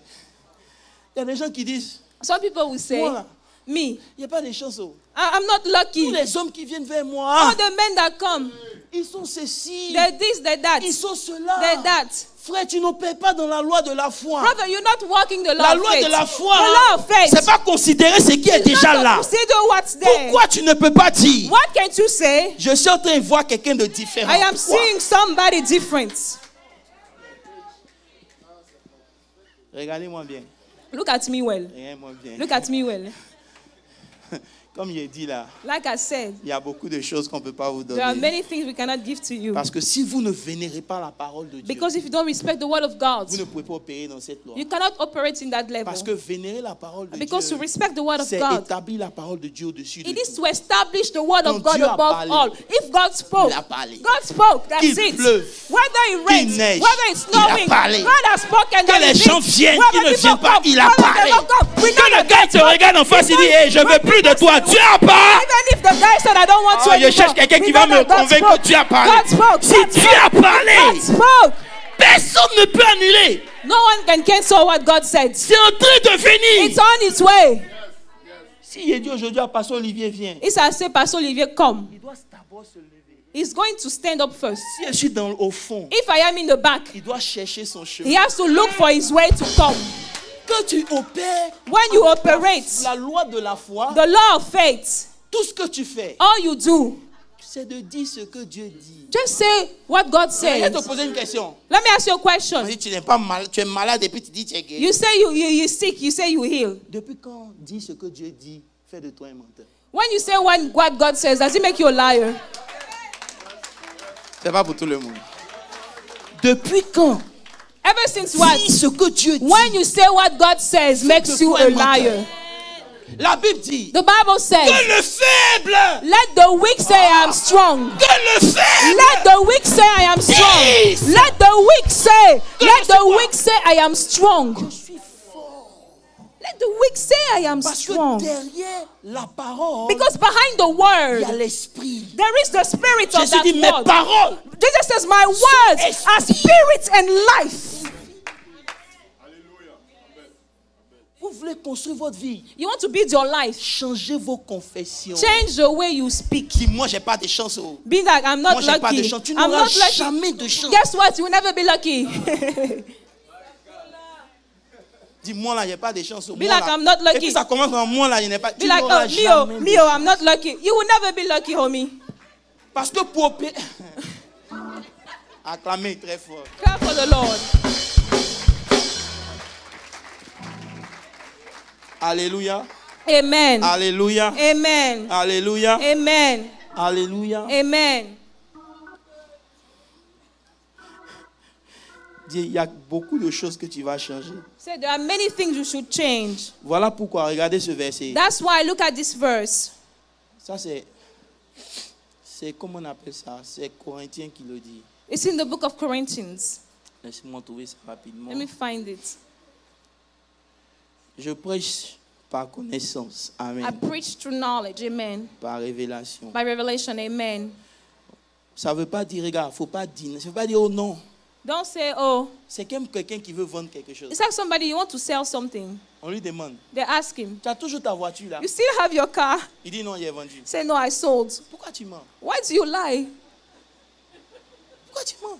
Il y a des gens qui disent, Some people will say, moi, me, il n'y a pas de chance. Oh. I'm not Tous lucky. les hommes qui viennent vers All moi, the men that come, ils sont ceci, they're this, they're that, ils sont cela. they're that. Frère, tu n'opères pas dans la loi de la foi. Brother, you're not walking the law La of loi faith. de la foi, The law of faith. c'est pas considérer ce qui est It's déjà not to là. consider what's there. Pourquoi tu ne peux pas dire, What can't you say? je suis en train de voir quelqu'un de différent. I am Pourquoi? seeing somebody different. Regardez-moi bien. Look at me well. Regardez-moi bien. Look at me well. Comme il est dit là, Like I said, il y a beaucoup de choses qu'on ne peut pas vous there are donner. many things we cannot give to you. Parce que si vous ne vénérez pas la parole de Dieu, Because if you don't respect the word of God, vous ne pouvez pas opérer dans cette loi. you cannot operate in that level. Parce que vénérer la parole de Because to Dieu, respect the word of c'est God, établir la parole de Dieu au-dessus de it is tout. to establish the word of Quand God Dieu a above parlé, all. If God spoke, il a parlé. God spoke, that's Qu'il it. pleuve, Whether it rains, qu'il neige, whether it's il a snowing, parlé. God has spoken, Que that les is gens it. viennent, Whether qu'ils ne people viennent pas, come, il a whether they parlé. don't come, we know Quand le that gars God te spoke. regarde en face, il dit, hey, je ne veux plus de toi, tu as pas. Even if the guy said, I don't want to Oh, je anymore, cherche quelqu'un qui we va know me that God convaincre spoke. que tu as parlé. God spoke. Si God tu spoke. as parlé, God spoke. personne ne peut annuler. No one can cancel what God said. C'est en train de venir. It's on its way. Si il dit aujourd'hui à Pasteur Olivier, viens. If I say, Pastor Olivier, come, Il doit d'abord se lever. he's going to stand up first. Si je suis au fond, If I am in the back, il doit chercher son chemin. he has to look for his way to come. Quand tu opères When you operate la loi de la foi, the law of faith, tout ce que tu fais, all you do, c'est de dire ce que Dieu dit. just say what God Je vais te says. poser une question. Let me ask you a question. Tu n'es pas mal, tu es malade et puis tu dis tu es guéri. You say you're sick, you say you heal. Depuis quand dis ce que Dieu dit, fait de toi un menteur? When you say what God says, does it make you a liar? C'est pas pour tout le monde. Depuis quand Ever since what? dis ce que Dieu dit? When you say what God says makes you a liar. La Bible dit The Bible says, que le faible, let the weak say I am strong. que le faible, Let the weak say I am strong. Yes. Let the weak say, let the weak say I am strong. je suis fort. Let the weak say I am Parce que strong. derrière la parole, Because behind the il y a word, l'esprit. there is the spirit of Jésus that dit mes word. paroles. Jesus says, my words are spirit and life. Vous voulez construire votre vie, You want to build your life. changez vos confessions. Change the way you speak. Dis moi j'ai pas de chance. Oh. Be like, I'm not Moi j'ai pas de lucky. chance. Tu I'm n'auras not lucky. jamais de chance. Guess what? You will never be lucky. Dis moi là j'ai pas de chance. Be like, I'm not lucky. Et puis ça commence dans moi là, il n'est pas. Be like, oh, Leo, I'm not lucky. You will never be lucky, homie. Parce que pour opérer. Acclamez très fort. Clap for the Lord. Alléluia. Amen. Alléluia. Amen. Alléluia. Amen. Alléluia. Amen. Dis, il y a beaucoup de choses que tu vas changer. So there are many things you should change. Voilà pourquoi, regardez ce verset. That's why I look at this verse. Ça c'est comment on appelle ça? C'est Corinthiens qui le dit. It's in the book of Corinthians. Laisse-moi trouver ça rapidement. Let me find it. Je prêche par connaissance. Amen. I preach through knowledge. Amen. Par révélation. By revelation. Amen. Ça ne veut pas dire, regarde, faut pas dire. Ça ne veut pas dire, oh non. Don't say, oh. C'est comme quelqu'un qui veut vendre quelque chose. It's like somebody, you want to sell something. On lui demande, They ask him, tu as toujours ta voiture là? you still have your car? Il dit non, il est vendu. Say, no, I sold. Pourquoi tu mens? Why do you lie? Pourquoi tu mens?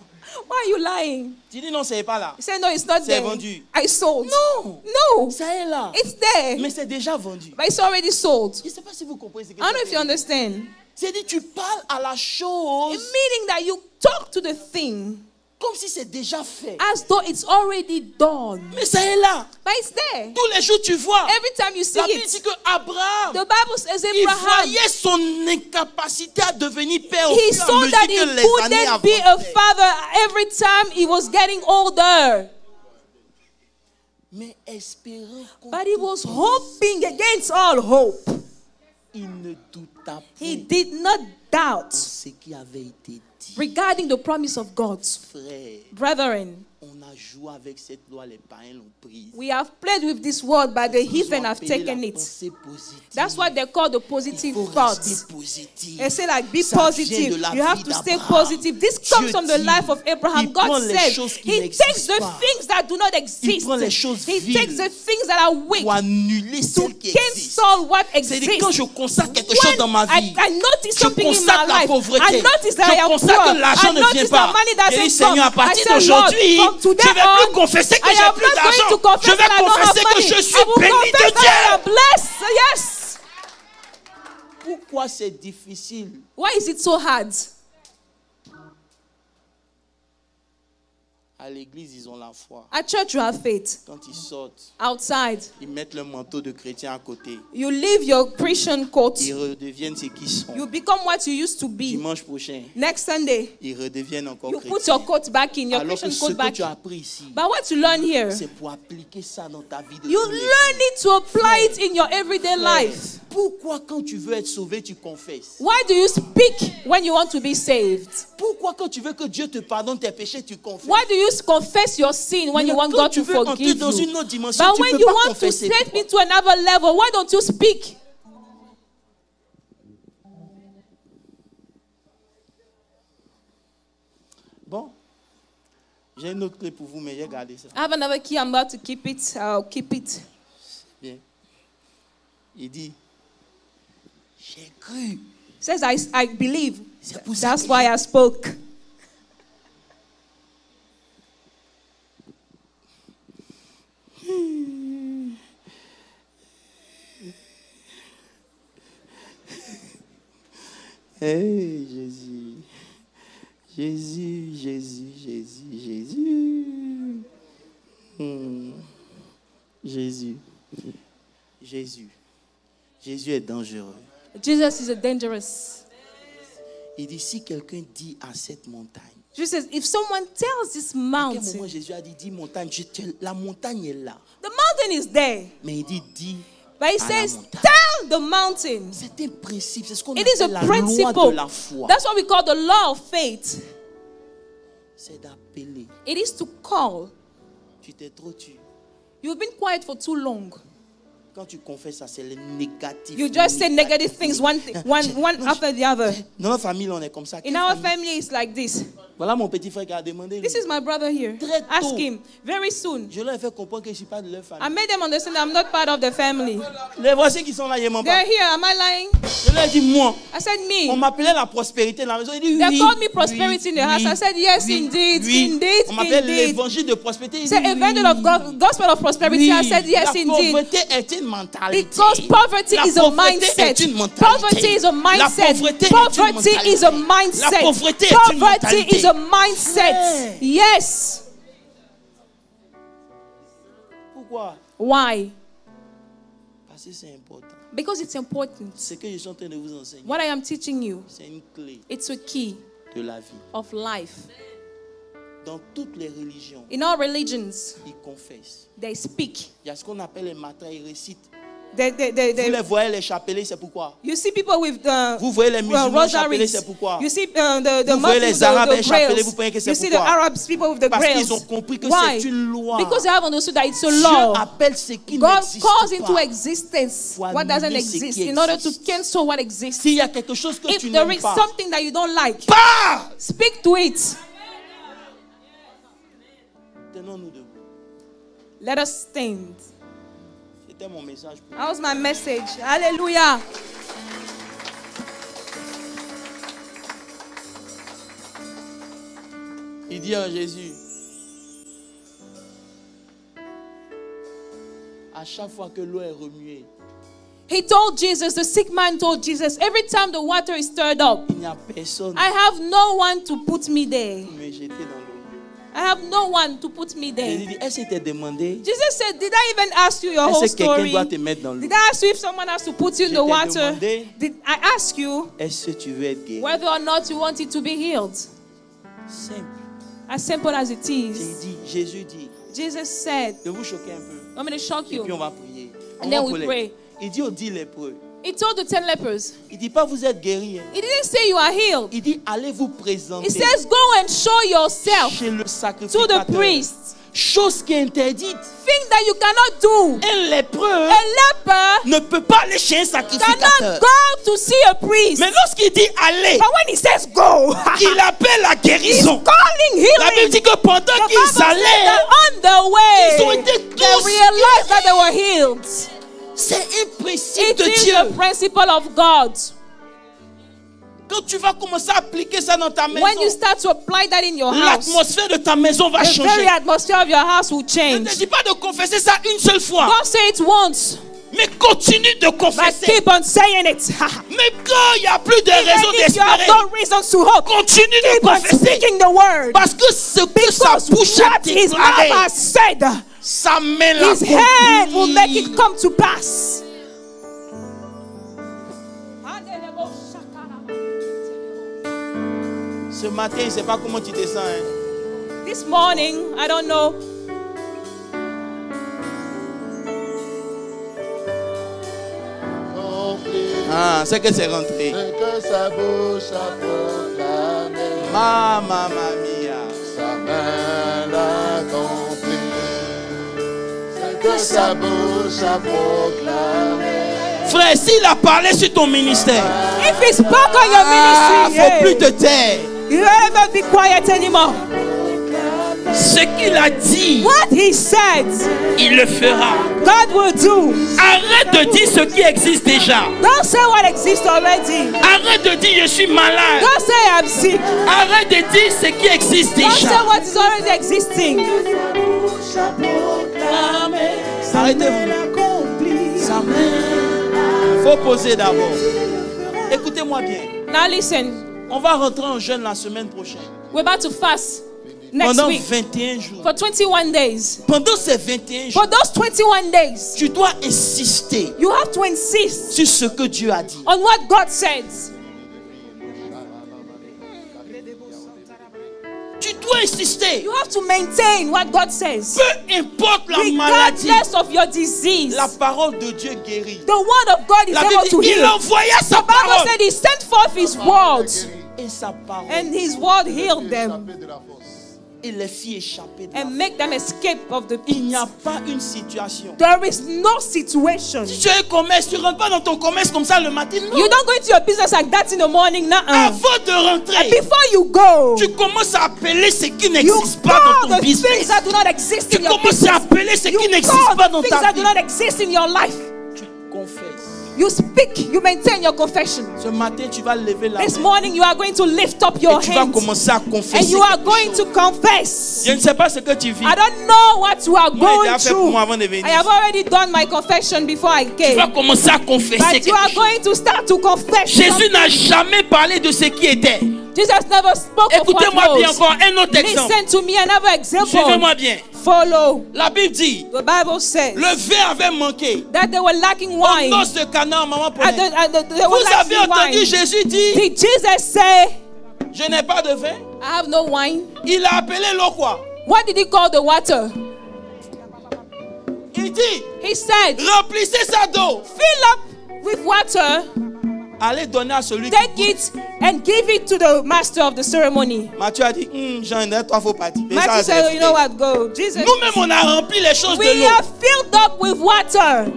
Why are you lying? Tu dis non, c'est pas là. You say, no, it's not C'est there. vendu. I sold. Non. No. Ça est là. It's there. Mais c'est déjà vendu. But it's already sold. Je ne sais pas si vous comprenez ce que I don't know ça if you veut dire. understand. C'est-à-dire tu parles à la chose Meaning that you talk to the thing comme si c'est déjà fait. as though it's already done. Mais ça est là. But it's there. Tous les jours tu vois. Every time you see La Bible dit it, que Abraham, the Bible says il Abraham, voyait son incapacité à devenir père au he fur et à saw mesure that que he les années couldn't be a avançaient. father every time he was getting older. Mais espérant But he was hoping against all hope. il ne douta He point did not doubt ce qui avait été dit. regarding the promise of God. Frère, Brethren, on a joué avec cette loi, les païens l'ont prise. we have played with this word, but the Ils ont heathen have appelé taken la it. pensée positive. That's what they call the Il positive faut thoughts. rester positif. They say like, be Ça vient positive. de la You have vie to stay d'Abraham. positive. This Dieu comes from the dit, life of Abraham. il prend God les says choses qui he n'existent takes the pas. things that do not exist. prend les choses He viles takes the things that are weak pour annuler to celles qui existent. cancel what C'est-à-dire quand exists. je consacre quelque chose dans ma vie, I notice je something in my consacre la life. pauvreté. I notice that I Je am consacre poor. que l'argent I ne vient notice pas. that money Je dis, doesn't Seigneur, à come. I partir say, Lord, d'aujourd'hui, from je ne today vais plus on, confesser que I j'ai am plus not going d'argent. to confess Je vais that I don't have confesser que money. je I suis will béni confess de that I am Dieu. blessed. Yes. Pourquoi c'est difficile? Why is it so hard? À l'église, ils ont la foi. At church, you have faith. Quand ils sortent, Outside, ils mettent le manteau de chrétien à côté. you leave your Christian coat. Ils redeviennent ce qu'ils sont. You become what you used to be. Dimanche prochain, Next Sunday, ils redeviennent encore you put chrétiens. your coat back in, your Alors que Christian ce coat que back tu as in. appris ici, But what you learn here, c'est pour appliquer ça dans ta vie de you tous les jours. learn it to apply it in your everyday life. Pourquoi quand tu veux être sauvé, tu confesses? Why do you speak when you want to be saved? Pourquoi quand tu veux que Dieu te pardonne tes péchés, tu confesses? Why do you confess your sin when you Mais want quand God tu to veux entrer forgive dans you? une autre dimension, But tu when peux you pas want to confesser. take Pourquoi? me to another level, why don't you speak? Bon, J'ai une autre clé pour vous, mais j'ai gardé ça. I have another key. I'm about to keep it. I'll keep it. Bien. Il dit, j'ai cru. Says, I believe. C'est pour ça That's que why I spoke. Hey, Jésus. Jésus, Jésus, Jésus, Jésus. Jésus. Jésus. Jésus est dangereux. Jesus is dangerous. Il dit, si quelqu'un dit à cette montagne. Jesus says, if someone tells this À quel moment mountain, Jésus a dit, dis montagne, la montagne est là. the mountain is there. Mais il dit, dis. But he à la says, montagne. tell the mountain. C'est un principe, c'est ce qu'on It is appelle a la loi principle. de la foi. That's what we call the law of faith. C'est d'appeler. It is to call. Tu t'es trop tué. You've been quiet for too long. Quand tu confesses ça, c'est le négatif. You just say negative things one after the other. Dans notre famille, on est comme ça. In our family, it's like this. Voilà mon petit frère qui a demandé. This is my brother here. Très tôt. Ask him. Very soon. Je leur ai fait comprendre que je ne suis pas de leur I famille. made them understand that I'm not part of the family. Les voici qui sont là, ils m'en They're parlent. here. Am I lying? Je leur ai dit, moi, I said, on me. m'appelait la prospérité dans la maison. Ils disent, They oui, called me prosperity in the house. I said, yes, oui, indeed, oui. indeed, On m'appelle indeed. l'évangile de prospérité. Ils Say, disent, evangel of God, gospel of prosperity. I said, yes, la indeed. pauvreté est une mentalité. Because poverty La is a pauvreté mindset. est une mentalité. Poverty is a mindset. La pauvreté Poverty is a La mindset. pauvreté est une Poverty mentalité. is a mindset. Yes. Pourquoi? Why? Parce que c'est important. Because it's important. Ce que je suis en train de vous enseigner, What I am teaching you, c'est une clé it's a key de la vie. of life. Dans toutes les religions, In all religions, ils confessent. they speak. Il y a ce qu'on appelle les matins, ils récitent. Vous They, les voyez les chapelets, c'est pourquoi. you see people with Vous voyez les musulmans chapelets, rosaries. c'est pourquoi. You see the Vous voyez Muslims, les Arabes the chapelets, grails. vous pensez que c'est You see the pourquoi. Arabs, people with the Parce grails. qu'ils ont compris que Why? c'est une loi. Because they have understood that it's a Dieu law. appelle ce qui God n'existe calls into pas. existence Pour what doesn't annuler ce exist qui in order to existe. cancel what exists. S'il y a quelque chose que If tu there n'aimes is pas, something that you don't like, pars. speak to it. Tenons-nous debout. Let us stand. C'était mon message pour That was my message. Hallelujah. Il dit à Jésus, à chaque fois que l'eau est remuée, He told Jesus, the sick man told Jesus, every time the water is stirred up, il n'y a personne I have no one to put me there. pour me jeter dans l'eau. I have no one to put me Jésus there. dit, est-ce qu'il t'a demandé? Jesus said, did I even ask you your whole Est-ce que quelqu'un story? doit te mettre dans l'eau? Did I ask you if someone has to put you in Je the t'ai water? demandé. Did I ask you Est-ce que tu veux être guéri? whether or not you want it to be healed? Simple. As simple as it Jésus is. dit, Jesus said, de vous choquer un peu. I'm going to shock Et puis on you. va prier. On And va then we prier. pray. Il dit aux 10 lépreux. He told the 10 lepers, Il dit pas vous êtes guéris. Hein. he didn't say you are healed. Il dit allez vous He présenter says, go and show yourself chez le to sacrificateur. the priest. Chose qui est interdite. Thing that you cannot do. Un lépreux A leper ne peut pas aller chez un cannot sacrificateur. go to see a priest. Mais lorsqu'il dit allez, But when he says go, il appelle la he's guérison. calling La Bible healing. dit que pendant The Bible qu'ils said allaient, that on the ils ont way, été they tous realized that they were healed. C'est un principe It de is Dieu. the principle of God. Quand tu vas commencer à appliquer ça dans ta maison, When you start to apply that in your house, l'atmosphère de ta maison va the very changer. atmosphere of your house will Je ne change. te dis pas de confesser ça une seule fois, Don't say it once, mais continue de but confesser. keep on saying it. Mais quand il n'y a plus de raison Even if you have d'espérer, no reasons to hope, continue de keep on confesser. speaking the word. Parce que ce que sa Because bouche a what his mouth déclaré, has said, sa main l'a his hand will make it accompli. come to pass. Ce matin, je ne sais pas comment tu te sens. Hein. This morning, I don't know. Ah, c'est que c'est rentré. Que sa bouche a proclamé, Mamma mia. sa main l'a accompli. C'est que sa bouche a proclamé. Frère, s'il a parlé sur ton ministère, If he spoke on your ministry, faut plus te taire. you don't even be quiet anymore. Ce qu'il a dit, What he said, il le fera. God will do. Arrête de dire ce qui existe déjà. Don't say what exists already. Arrête de dire je suis malade. Don't say I'm sick. Arrête de dire ce qui existe Don't say déjà. what is already existing. Arrêtez-vous. Il faut poser d'abord. Écoutez-moi bien. Now listen, On va rentrer en jeûne la semaine prochaine. we're about to fast next Pendant week 21 jours. for 21 days. Pendant ces 21 jours, For those 21 days, tu dois insister you have to insist sur ce que Dieu a dit. on what God says. Tu dois insister. You have to maintain what God says. Peu importe la maladie, Regardless of your disease, la parole de Dieu guérit. the word of God is La able Bible to dit, il heal. envoya sa The Bible parole. said he sent forth his word, Et sa parole, and his word healed them il les fit échapper de la and make them escape of the Il n'y pit. a pas une situation. There is no situation. Si tu as un commerce, tu ne rentres pas dans ton commerce comme ça le matin. Non. You don't go into your business like that in the morning. Nuh-uh. Avant de And rentrer, before you go, tu commences à appeler ce qui you n'existe pas call dans ton the things business. that do not exist Tu in your commences business. à appeler ce You qui n'existe call pas dans things ta that vie. do not exist in your life. Tu confesses. You speak, you maintain your confession. Ce matin, tu vas lever la This main morning you are going to lift up your et tu vas hands commencer à and confesser. you are quelque going chose. to confess. Je ne sais pas ce que tu vis. I don't know what you are Moi, j'ai going déjà fait pour through. moi avant de venir. I have already done my confession before I Tu vas came. commencer à confesser But you are quelque chose. going to start to confess. Jésus something. n'a jamais parlé de ce qui était. Jesus never spoke of what Écoutez-moi bien was. encore un autre exemple. Listen to me, another example. Suivez-moi bien. Follow. La Bible dit, The Bible says le vin avait manqué. that they were lacking Au wine. noces de Cana, maman They prenait. were Vous avez lacking entendu wine. Jésus dire, Did Jesus say, je n'ai pas de vin. I have no wine? Il a appelé l'eau quoi? What did he call the water? Il dit, He said, remplissez ça d'eau. fill up with water, Allez donner à celui qui take goûte. it and give it to the master of the ceremony. Matthieu a dit, j'en ai toi, faut partir. Et Matthew ça, said, c'est you know fait. what, go. Jesus, Nous-mêmes, on a rempli les choses we de l'eau. are filled up with water.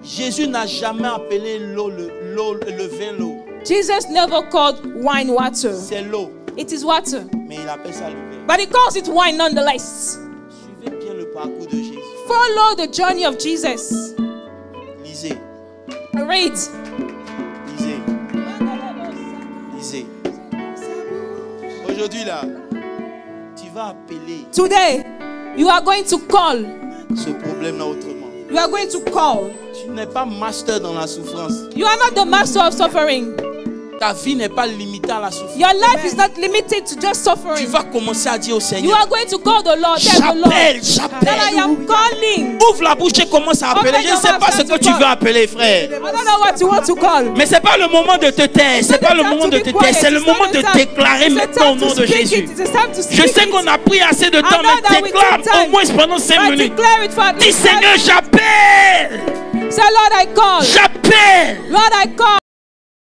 Jésus n'a jamais appelé l'eau, le vin l'eau. Jesus never called wine water. C'est l'eau. It is water. Mais il appelle ça le vin. But he calls it wine nonetheless. Suivez bien le parcours de Jésus. Follow the journey of Jesus. Lisez, Read. lisez, lisez. Aujourd'hui là, tu vas appeler Today, you are going to call. ce problème-là autrement. You are going to call. Tu n'es pas master dans la souffrance. You are not the master of suffering. Ta vie n'est pas limitée à la souffrance. Your life is not limited to just Tu suffering. vas commencer à dire au You Seigneur, are going to call the Lord. Tell the Lord j'appelle, that I am calling. Ouvre la bouche et commence à appeler. Open Je ne your sais mouth pas and ce que to tu call. veux appeler, frère. I don't know what you want to call. Mais ce n'est pas le moment de te taire. Ce n'est pas le moment de te taire. C'est le moment de déclarer maintenant au nom de Jésus. Je sais qu'on a pris assez de temps, mais déclare au moins pendant 5 minutes. Dis Seigneur, j'appelle. Say, Lord, I call. J'appelle. Lord, I call.